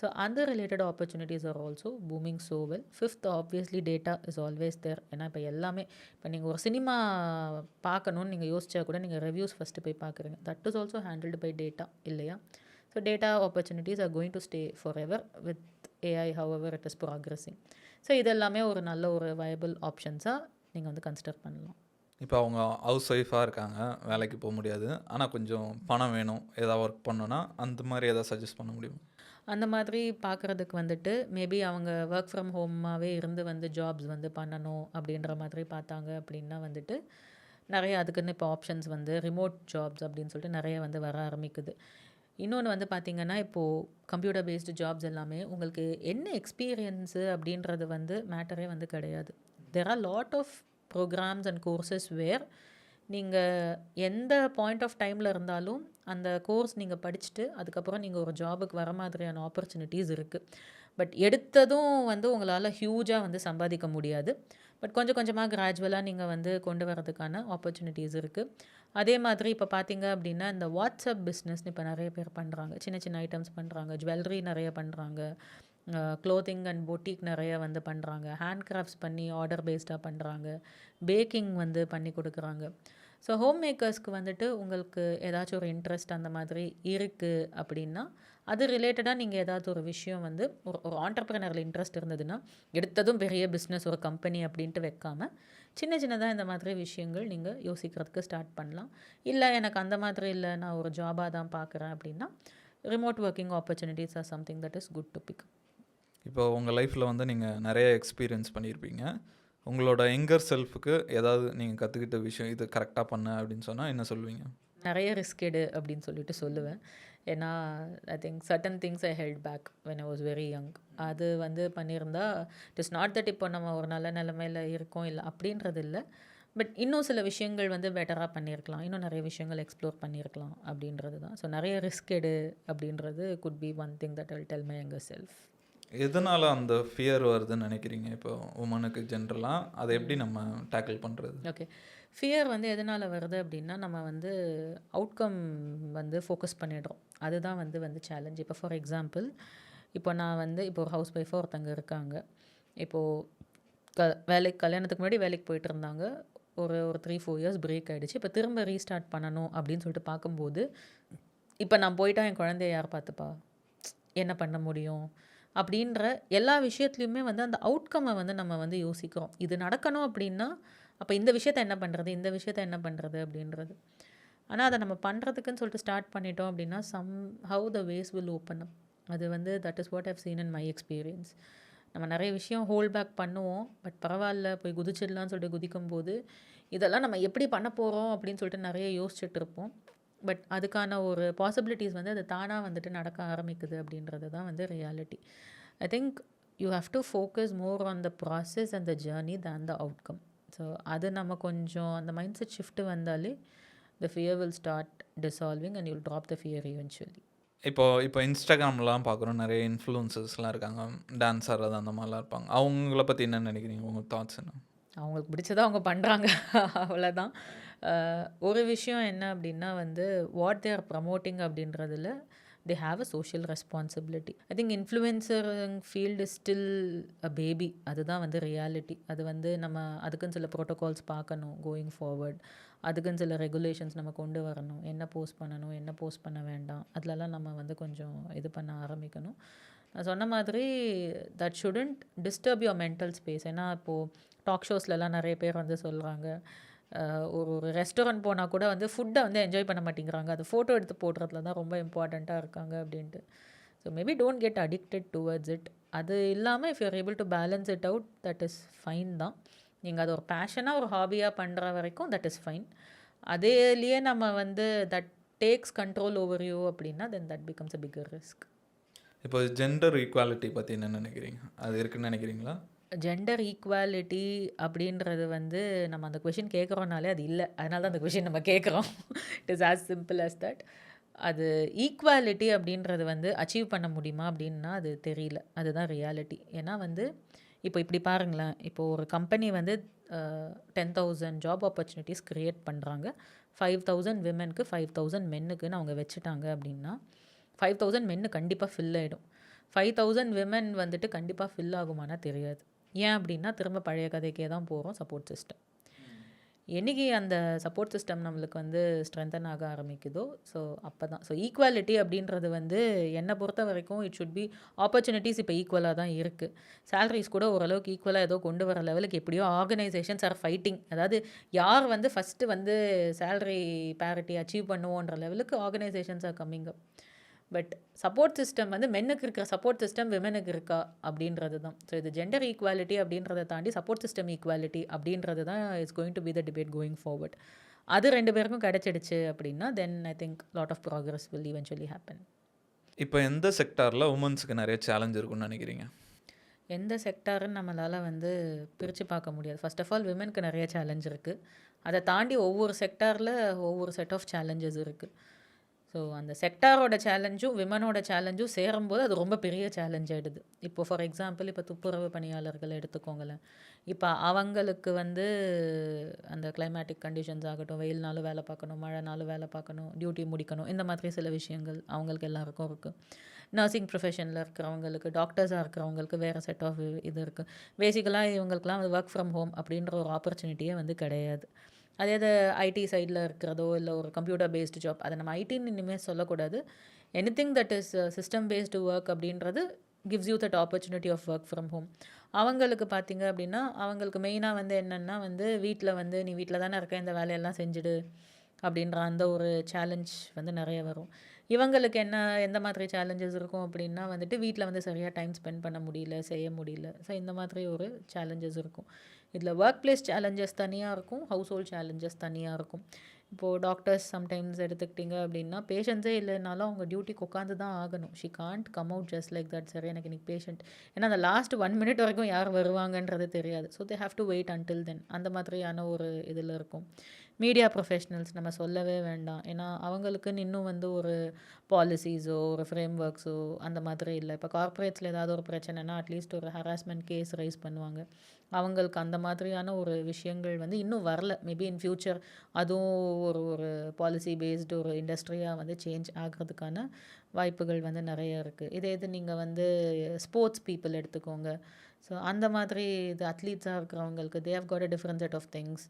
ஸோ அந்த related opportunities are also booming so well. Fifth obviously data is always there. ஏன்னா இப்போ எல்லாமே இப்போ நீங்கள் ஒரு சினிமா பார்க்கணுன்னு நீங்கள் யோசிச்சா கூட நீங்கள் ரிவ்யூஸ் ஃபஸ்ட்டு போய் பார்க்குறீங்க. That is also handled by data இல்லையா? So data opportunities are going to stay forever with AI however it is progressing. So இதெல்லாமே ஒரு நல்ல ஒரு வயபிள் ஆப்ஷன்ஸாக நீங்கள் வந்து கன்சிடர் பண்ணலாம். இப்போ அவங்க ஹவுஸ் ஒய்ஃபாக இருக்காங்க, வேலைக்கு போக முடியாது, ஆனால் கொஞ்சம் பணம் வேணும், ஏதாவது ஒர்க் பண்ணணுன்னா அந்த மாதிரி எதாவது சஜஸ்ட் பண்ண முடியுமா? அந்த மாதிரி பார்க்குறதுக்கு வந்துட்டு மேபி அவங்க ஒர்க் ஃப்ரம் ஹோமாகவே இருந்து வந்து ஜாப்ஸ் வந்து பண்ணணும் அப்படின்ற மாதிரி பார்த்தாங்க அப்படின்னா வந்துட்டு நிறைய அதுக்குன்னு இப்போ ஆப்ஷன்ஸ் வந்து ரிமோட் ஜாப்ஸ் அப்படின்னு சொல்லிட்டு நிறைய வந்து வர ஆரம்பிக்குது. இன்னொன்று வந்து பார்த்திங்கன்னா, இப்போது கம்ப்யூட்டர் பேஸ்டு ஜாப்ஸ் எல்லாமே உங்களுக்கு என்ன எக்ஸ்பீரியன்ஸு அப்படின்றது வந்து மேட்டரே வந்து கிடையாது. There are lot of programmes and courses where நீங்கள் எந்த பாயிண்ட் ஆஃப் டைமில் இருந்தாலும் அந்த கோர்ஸ் நீங்கள் படிச்சுட்டு அதுக்கப்புறம் நீங்கள் ஒரு ஜாபுக்கு வர மாதிரியான ஆப்பர்ச்சுனிட்டிஸ் இருக்குது. பட் எடுத்ததும் வந்து உங்களால் ஹியூஜாக வந்து சம்பாதிக்க முடியாது. பட் கொஞ்சம் கொஞ்சமாக கிராஜுவலாக நீங்கள் வந்து கொண்டு வரதுக்கான ஆப்பர்ச்சுனிட்டிஸ் இருக்குது. அதே மாதிரி இப்போ பார்த்தீங்க அப்படின்னா இந்த வாட்ஸ்அப் பிஸ்னஸ்னு இப்போ நிறைய பேர் பண்ணுறாங்க. சின்ன சின்ன ஐட்டம்ஸ் பண்ணுறாங்க, ஜுவல்லரி நிறைய பண்ணுறாங்க, க்ளோத்திங் அண்ட் பொட்டிக் நிறைய வந்து பண்ணுறாங்க, ஹேண்ட் கிராஃப்ட்ஸ் பண்ணி ஆர்டர் பேஸ்டாக பண்ணுறாங்க, பேக்கிங் வந்து பண்ணி கொடுக்குறாங்க. ஸோ ஹோம் மேக்கர்ஸ்க்கு வந்துட்டு உங்களுக்கு ஏதாச்சும் ஒரு இன்ட்ரெஸ்ட் அந்த மாதிரி இருக்குது அப்படின்னா அது ரிலேட்டடாக நீங்கள் ஏதாவது ஒரு விஷயம் வந்து ஒரு ஆண்டர்ப்ரனரில் இன்ட்ரெஸ்ட் இருந்ததுன்னா எடுத்ததும் பெரிய பிஸ்னஸ் ஒரு கம்பெனி அப்படின்ட்டு வைக்காமல் சின்ன சின்னதாக இந்த மாதிரி விஷயங்கள் நீங்கள் யோசிக்கிறதுக்கு ஸ்டார்ட் பண்ணலாம். இல்லை எனக்கு அந்த மாதிரி இல்லை, நான் ஒரு ஜாபாக தான் பார்க்குறேன் அப்படின்னா remote working opportunities are something that is good to pick. இப்போ உங்கள் லைஃப்பில் வந்து நீங்கள் நிறைய எக்ஸ்பீரியன்ஸ் பண்ணியிருப்பீங்க. உங்களோட யங்கர் செல்ஃபுக்கு ஏதாவது நீங்கள் கற்றுக்கிட்ட விஷயம் இது கரெக்டாக பண்ண அப்படின்னு சொன்னால் என்ன சொல்லுவீங்க? நிறைய ரிஸ்க் எடு அப்படின்னு சொல்லிட்டு சொல்லுவேன். ஏன்னா I think certain things I held back when I was very young. அது வந்து பண்ணியிருந்தா இட் இஸ் நாட் தட் இப்போ நம்ம ஒரு நல்ல நிலைமையில் இருக்கோம் இல்லை அப்படின்றது இல்லை. பட் இன்னும் சில விஷயங்கள் வந்து பெட்டராக பண்ணியிருக்கலாம், இன்னும் நிறைய விஷயங்கள் எக்ஸ்ப்ளோர் பண்ணியிருக்கலாம் அப்படின்றது தான். ஸோ நிறைய ரிஸ்க் எடு அப்படின்றது could be one thing that I will tell my younger self. எதனால் அந்த ஃபியர் வருதுன்னு நினைக்கிறீங்க? இப்போ உமனுக்கு ஜென்ரலாக அதை எப்படி நம்ம டேக்கிள் பண்ணுறது? ஓகே, ஃபியர் வந்து எதனால் வருது அப்படின்னா நம்ம வந்து அவுட்கம் வந்து ஃபோக்கஸ் பண்ணிடுறோம். அதுதான் வந்து சேலஞ்ச். இப்போ ஃபார் எக்ஸாம்பிள் இப்போ நான் வந்து இப்போ ஒரு ஹவுஸ் ஒய்ஃபாக ஒருத்தங்க இருக்காங்க. இப்போது கல்யாணத்துக்கு முன்னாடி வேலைக்கு போயிட்டு இருந்தாங்க. ஒரு 3-4 இயர்ஸ் பிரேக் ஆகிடுச்சு. இப்போ திரும்ப ரீஸ்டார்ட் பண்ணணும் அப்படின்னு சொல்லிட்டு பார்க்கும்போது இப்போ நான் போயிட்டா என் குழந்தைய யார் பார்த்துப்பா, என்ன பண்ண முடியும் அப்படின்ற எல்லா விஷயத்துலையுமே வந்து அந்த அவுட்கம்மை வந்து நம்ம வந்து யோசிக்கிறோம். இது நடக்கணும் அப்படின்னா அப்போ இந்த விஷயத்த என்ன பண்ணுறது, இந்த விஷயத்த என்ன பண்ணுறது அப்படின்றது. ஆனால் அதை நம்ம பண்ணுறதுக்குன்னு சொல்லிட்டு ஸ்டார்ட் பண்ணிட்டோம் அப்படின்னா how the ways will open up. அது வந்து that is what I've seen in my experience. நம்ம நிறைய விஷயம் ஹோல்ட் பேக் பண்ணுவோம். பட் பரவாயில்ல போய் குதிச்சிடலான்னு சொல்லிட்டு குதிக்கும்போது இதெல்லாம் நம்ம எப்படி பண்ண போகிறோம் அப்படின்னு சொல்லிட்டு நிறைய யோசிச்சுட்டு இருப்போம். பட் அதுக்கான ஒரு பாசிபிலிட்டிஸ் வந்து அது தானாக வந்துட்டு நடக்க ஆரம்பிக்குது அப்படின்றது தான் வந்து reality. I think you have to focus more on the process and the journey than the outcome. So அது நம்ம கொஞ்சம் அந்த மைண்ட் செட் ஷிஃப்ட் வந்தாலே the fear will start dissolving and you'll drop the fear eventually. இப்போ இன்ஸ்டாகிராம்லாம் பார்க்குறோம், நிறைய இன்ஃப்ளூயன்சர்ஸ்லாம் இருக்காங்க, dance ஆடுறது அந்த மாதிரிலாம் இருப்பாங்க. அவங்கள பற்றி என்ன நினைக்கிறீங்க? உங்கள் தாட்ஸ் என்ன? அவங்களுக்கு பிடிச்சதை அவங்க பண்ணுறாங்க, அவ்வளோதான். ஒரு விஷயம் என்ன அப்படின்னா வந்து வாட் தே ஆர் ப்ரமோட்டிங் அப்படின்றதுல they have a social responsibility. I think influencer field is still a baby. அதுதான் வந்து ரியாலிட்டி. அது வந்து நம்ம அதுக்குன்னு சில ப்ரோட்டோகால்ஸ் பார்க்கணும் கோயிங் ஃபார்வர்ட். அதுக்குன்னு சில ரெகுலேஷன்ஸ் நம்ம கொண்டு வரணும். என்ன போஸ்ட் பண்ணணும், என்ன போஸ்ட் பண்ண வேண்டாம், அதிலலாம் நம்ம வந்து கொஞ்சம் இது பண்ண ஆரம்பிக்கணும். நான் சொன்ன மாதிரி that shouldn't disturb your mental space. ஏன்னா இப்போது டாக் ஷோஸ்லலாம் நிறைய பேர் வந்து சொல்கிறாங்க, ஒரு ஒரு ரெஸ்டாரண்ட் போனால் கூட வந்து ஃபுட்டை வந்து என்ஜாய் பண்ண மாட்டேங்கிறாங்க, அது ஃபோட்டோ எடுத்து போடுறதுல தான் ரொம்ப இம்பார்ட்டண்ட்டாக இருக்காங்க அப்படின்ட்டு. So maybe don't get addicted towards it. அது இல்லாமல் if you're able to balance it out, that is fine தான். நீங்கள் அது ஒரு பேஷனாக ஒரு ஹாபியாக பண்ணுற வரைக்கும் தட் இஸ் ஃபைன். அதேலேயே நம்ம வந்து that takes control over you அப்படின்னா then that becomes a bigger risk. இப்போ ஜெண்டர் ஈக்குவாலிட்டி பற்றி என்ன நினைக்கிறீங்க? அது இருக்குன்னு நினைக்கிறீங்களா? ஜெண்டர் ஈக்குவாலிட்டி அப்படின்றது வந்து நம்ம அந்த கொஷின் கேட்குறோனாலே அது இல்லை, அதனால தான் அந்த கொஷின் நம்ம கேட்குறோம். It is as simple as that. அது ஈக்குவாலிட்டி அப்படின்றது வந்து அச்சீவ் பண்ண முடியுமா அப்படின்னா அது தெரியல. அதுதான் ரியாலிட்டி. ஏன்னா வந்து இப்போ இப்படி பாருங்களேன், இப்போது ஒரு கம்பெனி வந்து 10,000 ஜாப் ஆப்பர்ச்சுனிட்டிஸ் க்ரியேட் பண்ணுறாங்க. 5,000 விமென்க்கு 5,000 மென்னுக்குன்னு அவங்க வச்சுட்டாங்க அப்படின்னா 5,000 மென்னு கண்டிப்பாக ஃபில் ஆகிடும். 5,000 விமென் வந்துட்டு கண்டிப்பாக ஃபில் ஆகுமானா தெரியாது. ஏன் அப்படின்னா திரும்ப பழைய கதைக்கே தான் போகிறோம். சப்போர்ட் சிஸ்டம் என்றைக்கு அந்த சப்போர்ட் சிஸ்டம் நம்மளுக்கு வந்து ஸ்ட்ரென்தன் ஆக ஆரம்பிக்குதோ ஸோ அப்போ தான். ஸோ ஈக்குவாலிட்டி அப்படின்றது வந்து என்னை பொறுத்த வரைக்கும் இட் ஷுட் பி ஆப்பர்ச்சுனிட்டிஸ் இப்போ ஈக்குவலாக தான் இருக்குது. சேலரிஸ் கூட ஓரளவுக்கு ஈக்குவலாக ஏதோ கொண்டு வர லெவலுக்கு எப்படியோ ஆர்கனைசேஷன்ஸ் ஆர் ஃபைட்டிங். அதாவது யார் வந்து ஃபஸ்ட்டு வந்து சேலரி பேரிட்டி அச்சீவ் பண்ணுவோன்ற லெவலுக்கு organisations are coming up. But support system வந்து மென்னுக்கு இருக்கிற சப்போர்ட் சிஸ்டம் விமெனுக்கு இருக்கா அப்படின்றது தான். ஸோ இது ஜெண்டர் ஈக்குவாலிட்டி அப்படின்றத தாண்டி சப்போர்ட் சிஸ்டம் ஈக்குவாலிட்டி அப்படின்றது தான் is going to be the debate going forward. அது ரெண்டு பேருக்கும் கிடச்சிடுச்சு அப்படின்னா then I think lot of progress will eventually happen. இப்போ எந்த செக்டாரில் உமன்ஸுக்கு நிறைய சேலஞ்ச் இருக்குன்னு நினைக்கிறீங்க? எந்த செக்டாருன்னு நம்மளால் வந்து பிரித்து பார்க்க முடியாது. ஃபர்ஸ்ட் ஆஃப் ஆல் விமெனுக்கு நிறைய சேலஞ்ச் இருக்குது. அதை தாண்டி ஒவ்வொரு செக்டாரில் ஒவ்வொரு செட் ஆஃப் சேலஞ்சஸ் இருக்குது. ஸோ அந்த செக்டாரோட சேலஞ்சும் விமனோட சேலஞ்சும் சேரும்போது அது ரொம்ப பெரிய சேலஞ்ச் ஆகிடுது. இப்போ ஃபார் எக்ஸாம்பிள் இப்போ துப்புரவு பணியாளர்கள் எடுத்துக்கோங்களேன். இப்போ அவங்களுக்கு வந்து அந்த கிளைமேட்டிக் கண்டிஷன்ஸ் ஆகட்டும், வெயில்னாலும் வேலை பார்க்கணும், மழைனாலும் வேலை பார்க்கணும், டியூட்டி முடிக்கணும், இந்த மாதிரி சில விஷயங்கள் அவங்களுக்கு எல்லாருக்கும் இருக்குது. நர்சிங் ப்ரொஃபஷனில் இருக்கிறவங்களுக்கு, டாக்டர்ஸாக இருக்கிறவங்களுக்கு வேறு செட் ஆஃப் இது இருக்குது. பேசிக்கலாக இவங்களுக்குலாம் ஒர்க் ஃப்ரம் ஹோம் அப்படின்ற ஒரு ஆப்பர்ச்சுனிட்டியே வந்து கிடையாது. அதே அது ஐடி சைடில் இருக்கிறதோ இல்லை ஒரு கம்ப்யூட்டர் பேஸ்டு ஜாப், அதை நம்ம ஐடின்னு இனிமேல் சொல்லக்கூடாது. Anything that is system based work அப்படின்றது gives you that opportunity of work from home. அவங்களுக்கு பார்த்தீங்க அப்படின்னா அவங்களுக்கு மெயினாக வந்து என்னென்னா வந்து வீட்டில் வந்து நீ வீட்டில் தானே இருக்க, இந்த வேலையெல்லாம் செஞ்சுடு அப்படின்ற அந்த ஒரு சேலஞ்ச் வந்து நிறைய வரும். இவங்களுக்கு என்ன எந்த மாதிரி சேலஞ்சஸ் இருக்கும் அப்படின்னா வந்துட்டு வீட்டில் வந்து சரியாக டைம் ஸ்பெண்ட் பண்ண முடியல, செய்ய முடியல. ஸோ இந்த மாதிரி ஒரு சேலஞ்சஸ் இருக்கும். இதில் ஒர்க் பிளேஸ் சேலஞ்சஸ் தனியாக இருக்கும், ஹவுஸ் ஹோல்ட் சேலஞ்சஸ் தனியாக இருக்கும். இப்போது டாக்டர்ஸ் சம்டைம்ஸ் எடுத்துக்கிட்டிங்க அப்படின்னா பேஷண்ட்ஸே இல்லைனாலும் அவங்க டியூட்டிக்கு உட்காந்து தான் ஆகணும். She can't come out just like that, சரி எனக்கு இன்றைக்கி பேஷண்ட், ஏன்னா அந்த லாஸ்ட் 1 minute வரைக்கும் யார் வருவாங்கன்றது தெரியாது. So they have to wait until then. அந்த மாதிரியான ஒரு இதில் இருக்கும். மீடியா ப்ரொஃபஷ்னல்ஸ் நம்ம சொல்லவே வேண்டாம். ஏன்னா அவங்களுக்குன்னு இன்னும் வந்து ஒரு பாலிசிஸோ ஒரு ஃப்ரேம் ஒர்க்ஸோ அந்த மாதிரி இல்லை. இப்போ கார்ப்பரேட்ஸில் ஏதாவது ஒரு பிரச்சனைனா அட்லீஸ்ட் ஒரு ஹராஸ்மெண்ட் கேஸ் ரைஸ் பண்ணுவாங்க. அவங்களுக்கு அந்த மாதிரியான ஒரு விஷயங்கள் வந்து இன்னும் வரல. மேபி இன் ஃப்யூச்சர் அதுவும் ஒரு ஒரு பாலிசி பேஸ்டு ஒரு இண்டஸ்ட்ரியாக வந்து சேஞ்ச் ஆகிறதுக்கான வாய்ப்புகள் வந்து நிறைய இருக்குது. இது நீங்கள் வந்து ஸ்போர்ட்ஸ் பீப்புள் எடுத்துக்கோங்க. ஸோ அந்த மாதிரி இது அத்லீட்ஸாக இருக்கிறவங்களுக்கு they have got a different set of things.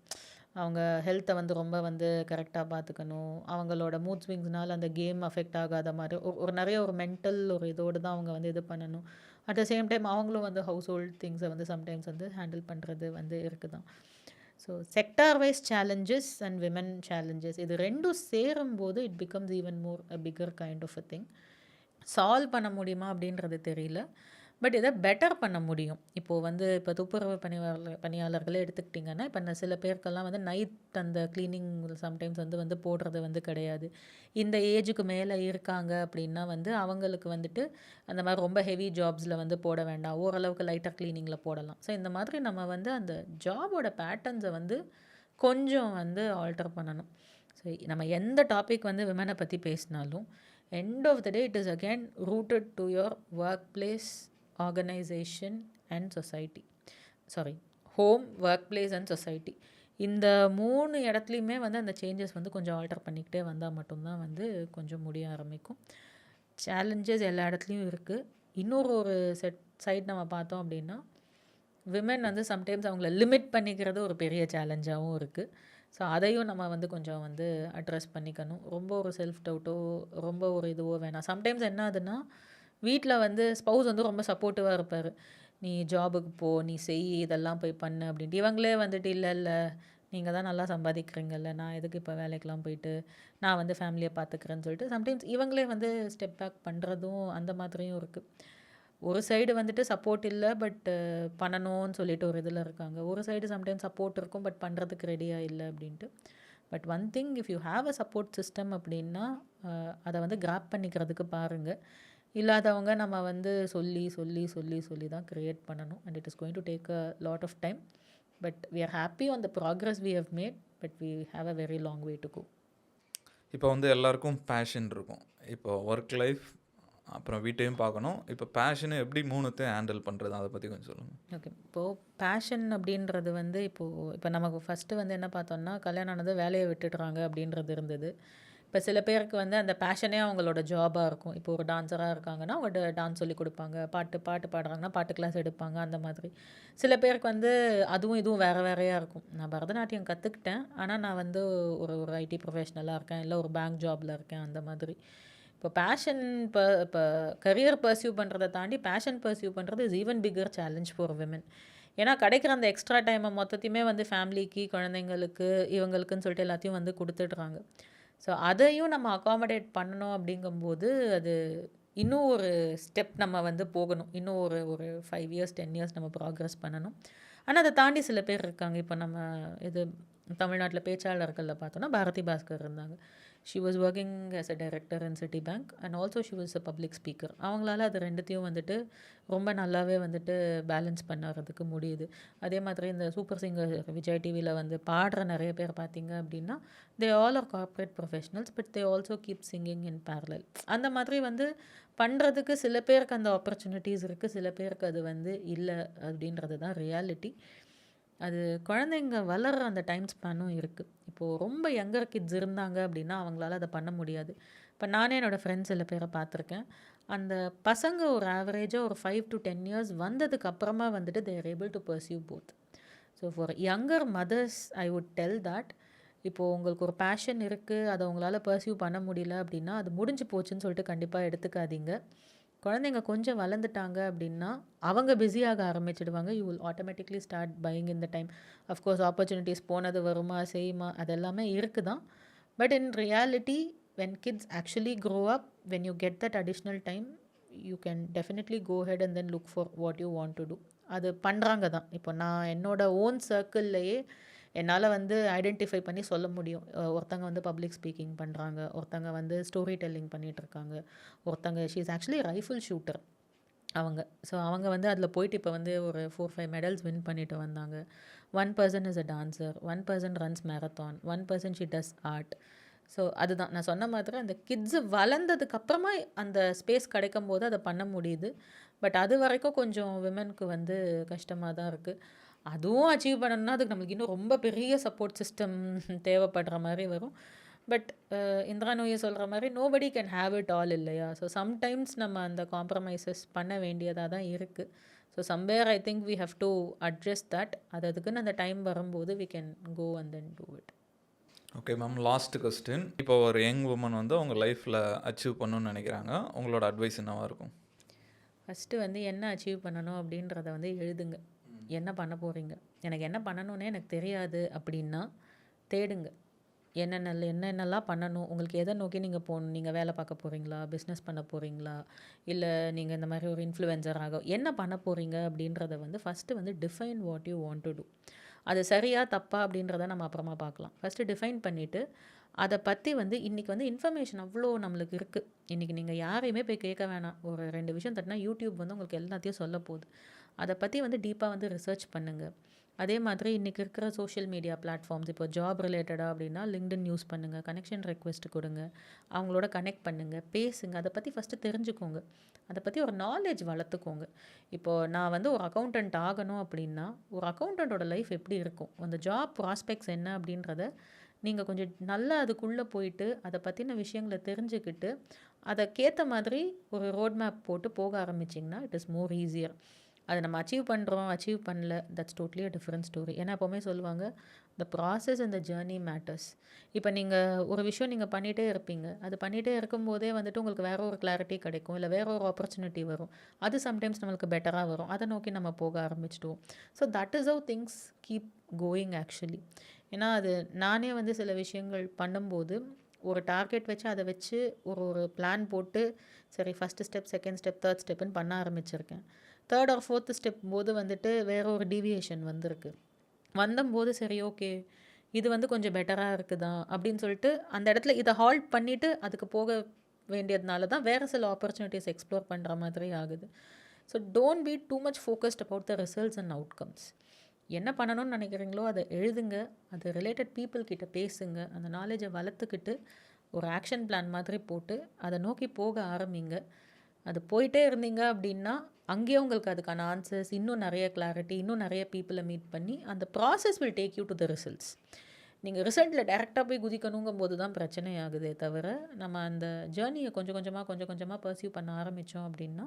அவங்க ஹெல்த்தை வந்து ரொம்ப வந்து கரெக்டாக பார்த்துக்கணும். அவங்களோட மூட் ஸ்விங்ஸ்னால் அந்த கேம் அஃபெக்ட் ஆகாத மாதிரி ஒரு நிறைய ஒரு மென்டல் ஒரு இதோடு தான் அவங்க வந்து இது பண்ணணும். அட் த சேம் டைம் அவங்களும் வந்து ஹவுஸ் ஹோல்ட் திங்ஸை வந்து சம்டைம்ஸ் வந்து ஹேண்டில் பண்ணுறது வந்து இருக்குது தான். So sector wise challenges and women challenges இது ரெண்டும் சேரும்போது it becomes even more a bigger kind of a thing. Solve பண்ண முடியுமா அப்படின்றது தெரியல, பட் இதை பெட்டர் பண்ண முடியும். இப்போது வந்து இப்போ துப்புரவு பணியாளர்களே எடுத்துக்கிட்டிங்கன்னா இப்போ சில பேருக்கெல்லாம் வந்து நைட் அந்த க்ளீனிங் சம்டைம்ஸ் வந்து போடுறது வந்து கிடையாது. இந்த ஏஜுக்கு மேலே இருக்காங்க அப்படின்னா வந்து அவங்களுக்கு வந்துட்டு அந்த மாதிரி ரொம்ப ஹெவி ஜாப்ஸில் வந்து போட வேண்டாம், ஓரளவுக்கு லைட்டாக க்ளீனிங்கில் போடலாம். ஸோ இந்த மாதிரி நம்ம வந்து அந்த ஜாபோட பேட்டர்ன்ஸை வந்து கொஞ்சம் வந்து ஆல்டர் பண்ணணும். ஸோ நம்ம எந்த டாபிக் வந்து விமனை பற்றி பேசினாலும் end of the day it is again rooted to your work place, organisation and society. Home, work place and society. இந்த 3 இடத்துலையுமே வந்து அந்த சேஞ்சஸ் வந்து கொஞ்சம் ஆல்டர் பண்ணிக்கிட்டே வந்தால் மட்டும்தான் வந்து கொஞ்சம் முடிய ஆரம்பிக்கும். சேலஞ்சஸ் எல்லா இடத்துலையும் இருக்குது. இன்னொரு ஒரு சைடு நம்ம பார்த்தோம் அப்படின்னா, விமென் வந்து சம்டைம்ஸ் அவங்கள லிமிட் பண்ணிக்கிறது ஒரு பெரிய சேலஞ்சாகவும் இருக்குது. ஸோ அதையும் நம்ம வந்து கொஞ்சம் வந்து அட்ரஸ் பண்ணிக்கணும். ரொம்ப ஒரு செல்ஃப் டவுட்டோ ரொம்ப ஒரு இதுவோ வேணாம். சம்டைம்ஸ் என்ன ஆகுதுன்னா, வீட்டில் வந்து ஸ்பௌஸ் வந்து ரொம்ப சப்போர்ட்டிவாக இருப்பார். நீ ஜாபுக்கு போ, நீ செய், இதெல்லாம் போய் பண்ணு அப்படின்ட்டு. இவங்களே வந்துட்டு இல்லை இல்லை, நீங்கள் தான் நல்லா சம்பாதிக்கிறீங்கல்ல, நான் எதுக்கு இப்போ வேலைக்கெலாம் போயிட்டு நான் வந்து ஃபேமிலியை பார்த்துக்கிறேன்னு சொல்லிட்டு சம்டைம்ஸ் இவங்களே வந்து ஸ்டெப் பேக் பண்ணுறதும் அந்த மாதிரியும் இருக்குது. ஒரு சைடு வந்துட்டு சப்போர்ட் இல்லை, பட் பண்ணணும்னு சொல்லிட்டு ஒரு இதில் இருக்காங்க. ஒரு சைடு சம்டைம்ஸ் சப்போர்ட் இருக்கும், பட் பண்ணுறதுக்கு ரெடியாக இல்லை அப்படின்ட்டு. But one thing, if you have a support system அப்படின்னா அதை வந்து கிராப் பண்ணிக்கிறதுக்கு பாருங்கள். இல்லாதவங்க நம்ம வந்து சொல்லி சொல்லி சொல்லி சொல்லி தான் க்ரியேட் பண்ணணும். And it is going to take a lot of time. But we are happy on the progress we have made, but we have a very long way to go. இப்போ வந்து எல்லாருக்கும் பேஷன் இருக்கும். இப்போ work life அப்புறம் வீட்டையும் பார்க்கணும். இப்போ பேஷனை எப்படி மூணுத்தையும் ஹேண்டில் பண்ணுறது, அதை பற்றி கொஞ்சம் சொல்லுங்கள். ஓகே. இப்போது பேஷன் அப்படின்றது வந்து இப்போ நமக்கு ஃபஸ்ட்டு வந்து என்ன பார்த்தோம்னா, கல்யாணம் ஆனது வேலையை விட்டுடுறாங்க அப்படின்றது இருந்தது. இப்போ சில பேருக்கு வந்து அந்த பேஷனே அவங்களோட ஜாபாக இருக்கும். இப்போ ஒரு டான்ஸராக இருக்காங்கன்னா அவங்க டான்ஸ் சொல்லி கொடுப்பாங்க, பாட்டு பாடுறாங்கன்னா பாட்டு கிளாஸ் எடுப்பாங்க, அந்த மாதிரி. சில பேருக்கு வந்து அதுவும் இதுவும் வேறு வேறையாக இருக்கும். நான் பரதநாட்டியம் கற்றுக்கிட்டேன், ஆனால் நான் வந்து ஒரு ஒரு ஐடி ப்ரொஃபஷ்னலாக இருக்கேன், இல்லை ஒரு பேங்க் ஜாபில் இருக்கேன், அந்த மாதிரி. இப்போ பேஷன் இப்போ கரியர் பர்சியூ பண்ணுறதை தாண்டி பேஷன் பர்சியூ பண்ணுறது is even bigger challenge for women. ஏன்னா கிடைக்கிற அந்த எக்ஸ்ட்ரா டைமை மொத்தத்தையுமே வந்து ஃபேமிலிக்கு, குழந்தைங்களுக்கு, இவங்களுக்குன்னு சொல்லிட்டு எல்லாத்தையும் வந்து கொடுத்துட்றாங்க. ஸோ அதையும் நம்ம அகாமடேட் பண்ணணும் அப்படிங்கும்போது அது இன்னும் ஒரு ஸ்டெப் நம்ம வந்து போகணும். இன்னும் ஒரு ஒரு 5 இயர்ஸ் 10 இயர்ஸ் நம்ம ப்ராக்ரஸ் பண்ணணும். ஆனால் அதை தாண்டி சில பேர் இருக்காங்க. இப்போ நம்ம இது தமிழ்நாட்டில் பேச்சாளர்களில் பார்த்தோன்னா பாரதி பாஸ்கர் இருந்தாங்க. She was working as a director in city bank and also she was a public speaker. அவங்களால அது ரெண்டுத்தையும் வந்துட்டு ரொம்ப நல்லாவே வந்துட்டு பேலன்ஸ் பண்ணுறதுக்கு முடியுது. அதே மாதிரி இந்த சூப்பர் சிங்கர் விஜய் டிவியில் வந்து பாடுற நிறைய பேர் பார்த்தீங்க அப்படின்னா, they all are corporate professionals, but they also keep singing in parallel. அந்த மாதிரி வந்து பண்ணுறதுக்கு சில பேருக்கு அந்த ஆப்பர்ச்சுனிட்டிஸ் இருக்குது, சில பேருக்கு அது வந்து இல்லை அப்படின்றது தான் ரியாலிட்டி. அது குழந்தைங்க வளர்கிற அந்த டைம் ஸ்பேனும் இருக்குது. இப்போது ரொம்ப யங்கர் கிட்ஸ் இருந்தாங்க அப்படின்னா அவங்களால அதை பண்ண முடியாது. இப்போ நானே என்னோடய ஃப்ரெண்ட்ஸ் சில பேரை பார்த்துருக்கேன். அந்த பசங்க ஒரு ஆவரேஜாக ஒரு 5 to 10 இயர்ஸ் வந்ததுக்கு அப்புறமா வந்துட்டு they are able to pursue both. So for younger mothers I would tell that இப்போது உங்களுக்கு ஒரு பேஷன் இருக்குது, அதை உங்களால் பர்சியூ பண்ண முடியல அப்படின்னா அது முடிஞ்சு போச்சுன்னு சொல்லிட்டு கண்டிப்பாக எடுத்துக்காதீங்க. குழந்தைங்க கொஞ்சம் வளர்ந்துட்டாங்க அப்படின்னா அவங்க பிஸியாக ஆரம்பிச்சிடுவாங்க. You will automatically start buying இந்த டைம். அஃப்கோர்ஸ் ஆப்பர்ச்சுனிட்டிஸ் போனது வருமா செய்யுமா அதெல்லாமே இருக்குது தான். But in reality when kids actually grow up, when you get that additional time, you can definitely go ahead and then look for what you want to do. அது பண்ணுறாங்க தான். இப்போ நான் என்னோட ஓன் சர்க்கிள்லையே என்னால் வந்து ஐடென்டிஃபை பண்ணி சொல்ல முடியும். ஒருத்தங்க வந்து பப்ளிக் ஸ்பீக்கிங் பண்ணுறாங்க, ஒருத்தங்க வந்து ஸ்டோரி டெல்லிங் பண்ணிகிட்ருக்காங்க, ஒருத்தங்க she is actually rifle shooter அவங்க. ஸோ அவங்க வந்து அதில் போயிட்டு இப்போ வந்து ஒரு 4-5 மெடல்ஸ் வின் பண்ணிட்டு வந்தாங்க. 1 person is a dancer, 1 person runs marathon, 1 person she does art. So அதுதான் நான் சொன்ன மாதிரி அந்த கிட்ஸு வளர்ந்ததுக்கப்புறமா அந்த ஸ்பேஸ் கிடைக்கும் போது அதை பண்ண முடியுது. பட் அது வரைக்கும் கொஞ்சம் விமனுக்கு வந்து கஷ்டமாக தான் இருக்குது. அதுவும் அச்சீவ் பண்ணணும்னா அதுக்கு நம்மளுக்கு இன்னும் ரொம்ப பெரிய சப்போர்ட் சிஸ்டம் தேவைப்படுற மாதிரி வரும். பட் இந்திரா நோயை சொல்கிற மாதிரி nobody can have it all இல்லையா? ஸோ சம்டைம்ஸ் நம்ம அந்த காம்ப்ரமைசஸ் பண்ண வேண்டியதாக தான் இருக்குது. So somewhere I think we have to adjust that. அதுக்குன்னு அந்த டைம் வரும்போது we can go and then do it. Okay ma'am, last question. இப்போ ஒரு யங் உமன் வந்து அவங்க லைஃப்பில் அச்சீவ் பண்ணணும்னு நினைக்கிறாங்க, உங்களோட அட்வைஸ் என்னவாக இருக்கும்? ஃபஸ்ட்டு வந்து என்ன அச்சீவ் பண்ணணும் அப்படின்றத வந்து எழுதுங்க. என்ன பண்ண போகிறீங்க, எனக்கு என்ன பண்ணணுன்னே எனக்கு தெரியாது அப்படின்னா தேடுங்க. என்னென்னலாம் பண்ணணும், உங்களுக்கு எதை நோக்கி நீங்கள் போகணும். நீங்கள் வேலை பார்க்க போகிறீங்களா, பிஸ்னஸ் பண்ண போகிறீங்களா, இல்லை நீங்கள் இந்த மாதிரி ஒரு இன்ஃப்ளூயன்சர் ஆக என்ன பண்ண போகிறீங்க அப்படின்றத வந்து ஃபஸ்ட்டு வந்து define what you want to do. அது சரியா தப்பா அப்படின்றத நம்ம அப்புறமா பார்க்கலாம். ஃபஸ்ட்டு டிஃபைன் பண்ணிவிட்டு அதை பற்றி வந்து இன்றைக்கி வந்து இன்ஃபர்மேஷன் அவ்வளோ நம்மளுக்கு இருக்குது. இன்றைக்கி நீங்கள் யாரையுமே போய் கேட்க வேணாம். ஒரு 2 விஷயம் தட்டினா யூடியூப் வந்து உங்களுக்கு எல்லாத்தையும் சொல்ல போகுது. அதை பற்றி வந்து டீப்பாக வந்து ரிசர்ச் பண்ணுங்கள். அதே மாதிரி இன்றைக்கி இருக்கிற சோஷியல் மீடியா பிளாட்ஃபார்ம்ஸ், இப்போ ஜாப் ரிலேட்டடாக அப்படின்னா லிங்க்டின் யூஸ் பண்ணுங்கள், கனெக்ஷன் ரெக்வெஸ்ட் கொடுங்க, அவங்களோட கனெக்ட் பண்ணுங்கள், பேசுங்க. அதை பற்றி ஃபஸ்ட்டு தெரிஞ்சுக்கோங்க, அதை பற்றி ஒரு நாலேஜ் வளர்த்துக்கோங்க. இப்போது நான் வந்து ஒரு அக்கௌண்டன்ட் ஆகணும் அப்படின்னா ஒரு அக்கௌண்டண்ட்டோட லைஃப் எப்படி இருக்கும், அந்த ஜாப் ப்ராஸ்பெக்ட்ஸ் என்ன அப்படின்றத நீங்கள் கொஞ்சம் நல்லா அதுக்குள்ளே போயிட்டு அதை பற்றின விஷயங்களை தெரிஞ்சுக்கிட்டு அதுக்கேற்ற மாதிரி ஒரு ரோட் மேப் போட்டு போக ஆரம்பிச்சிங்கன்னா இட் இஸ் மோர் ஈஸியர். அதை நம்ம அச்சீவ் பண்ணல, that's totally a different story. ஏன்னா எப்போவுமே சொல்லுவாங்க the process and the journey matters. இப்போ நீங்கள் ஒரு விஷயம் நீங்கள் பண்ணிகிட்டே இருப்பீங்க, அது பண்ணிகிட்டே இருக்கும்போதே வந்துட்டு உங்களுக்கு வேற ஒரு கிளாரிட்டி கிடைக்கும், இல்லை வேற ஒரு ஆப்பர்ச்சுனிட்டி வரும், அது சம்டைம்ஸ் நம்மளுக்கு பெட்டராக வரும், அதை நோக்கி நம்ம போக ஆரம்பிச்சிடுவோம். So that is how things keep going actually. ஏன்னா அது நானே வந்து சில விஷயங்கள் பண்ணும்போது ஒரு டார்கெட் வச்சு அதை வச்சு ஒரு ஒரு பிளான் போட்டு சரி first step, second step, third ஸ்டெப்புன்னு பண்ண ஆரம்பிச்சிருக்கேன். தேர்ட் ஆர் ஃபோர்த்து ஸ்டெப் போது வந்துட்டு வேற ஒரு டீவியேஷன் வந்திருக்கு. வந்தம்போது சரி ஓகே இது வந்து கொஞ்சம் பெட்டராக இருக்குதா அப்படின்னு சொல்லிட்டு அந்த இடத்துல இதை ஹால்ட் பண்ணிவிட்டு அதுக்கு போக வேண்டியதுனால தான் வேறு சில ஆப்பர்ச்சுனிட்டிஸ் எக்ஸ்ப்ளோர் பண்ணுற மாதிரி ஆகுது. So don't be too much focused about the results and outcomes. என்ன பண்ணணும்னு நினைக்கிறீங்களோ அதை எழுதுங்க, அது ரிலேட்டட் பீப்புள் கிட்ட பேசுங்க, அந்த நாலேஜை வளர்த்துக்கிட்டு ஒரு ஆக்ஷன் பிளான் மாதிரி போட்டு அதை நோக்கி போக ஆரம்பிங்க. அது போயிட்டே இருந்தீங்க அப்படின்னா அங்கேயே உங்களுக்கு அதுக்கான ஆன்சர்ஸ், இன்னும் நிறைய கிளாரிட்டி, இன்னும் நிறைய பீப்புளை மீட் பண்ணி அந்த process will take you to the results. நீங்கள் ரிசல்ட்டில் டேரெக்டாக போய் குதிக்கணுங்கும் போது தான் பிரச்சனை ஆகுதே தவிர நம்ம அந்த ஜேர்னியை கொஞ்சம் கொஞ்சமாக பர்சியூ பண்ண ஆரம்பித்தோம் அப்படின்னா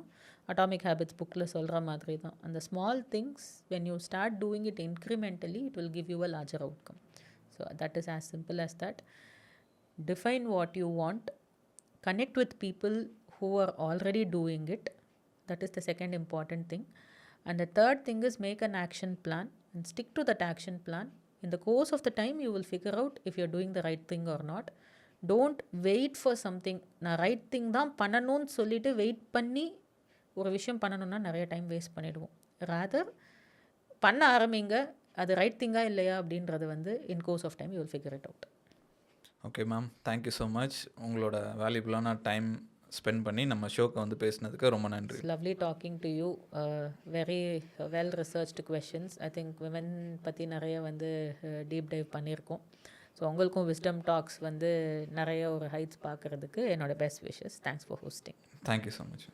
அட்டாமிக் ஹேபிட்ஸ் புக்கில் சொல்கிற மாதிரி தான் அந்த small things when you start doing it incrementally it will give you a larger outcome. So that is as simple as that. Define what you want, connect with people who are already doing it. That is the second important thing. And the third thing is make an action plan and stick to that action plan. In the course of the time you will figure out if you're doing the right thing or not. Don't wait for something. நான் right thing தான் பண்ணணும்னு சொல்லிட்டு wait பண்ணி ஒரு விஷயம் பண்ணணும்னா நிறைய time waste பண்ணிடுவோம். ராதர் பண்ண ஆரம்பிங்க, அது ரைட் திங்காக இல்லையா அப்படின்றது வந்து in course of time you will figure it out. Okay ma'am, thank you so much. உங்களோட வேல்யூபிளான டைம் ஸ்பெண்ட் பண்ணி நம்ம ஷோக்கு வந்து பேசினதுக்கு ரொம்ப நன்றி. Lovely talking to you. Very well researched questions. I think women பற்றி நிறைய வந்து டீப் டைவ் பண்ணியிருக்கோம். ஸோ உங்களுக்கும் விஸ்டம் டாக்ஸ் வந்து நிறைய ஒரு ஹைட்ஸ் பார்க்குறதுக்கு என்னோட best wishes. Thanks for hosting. Thank you so much.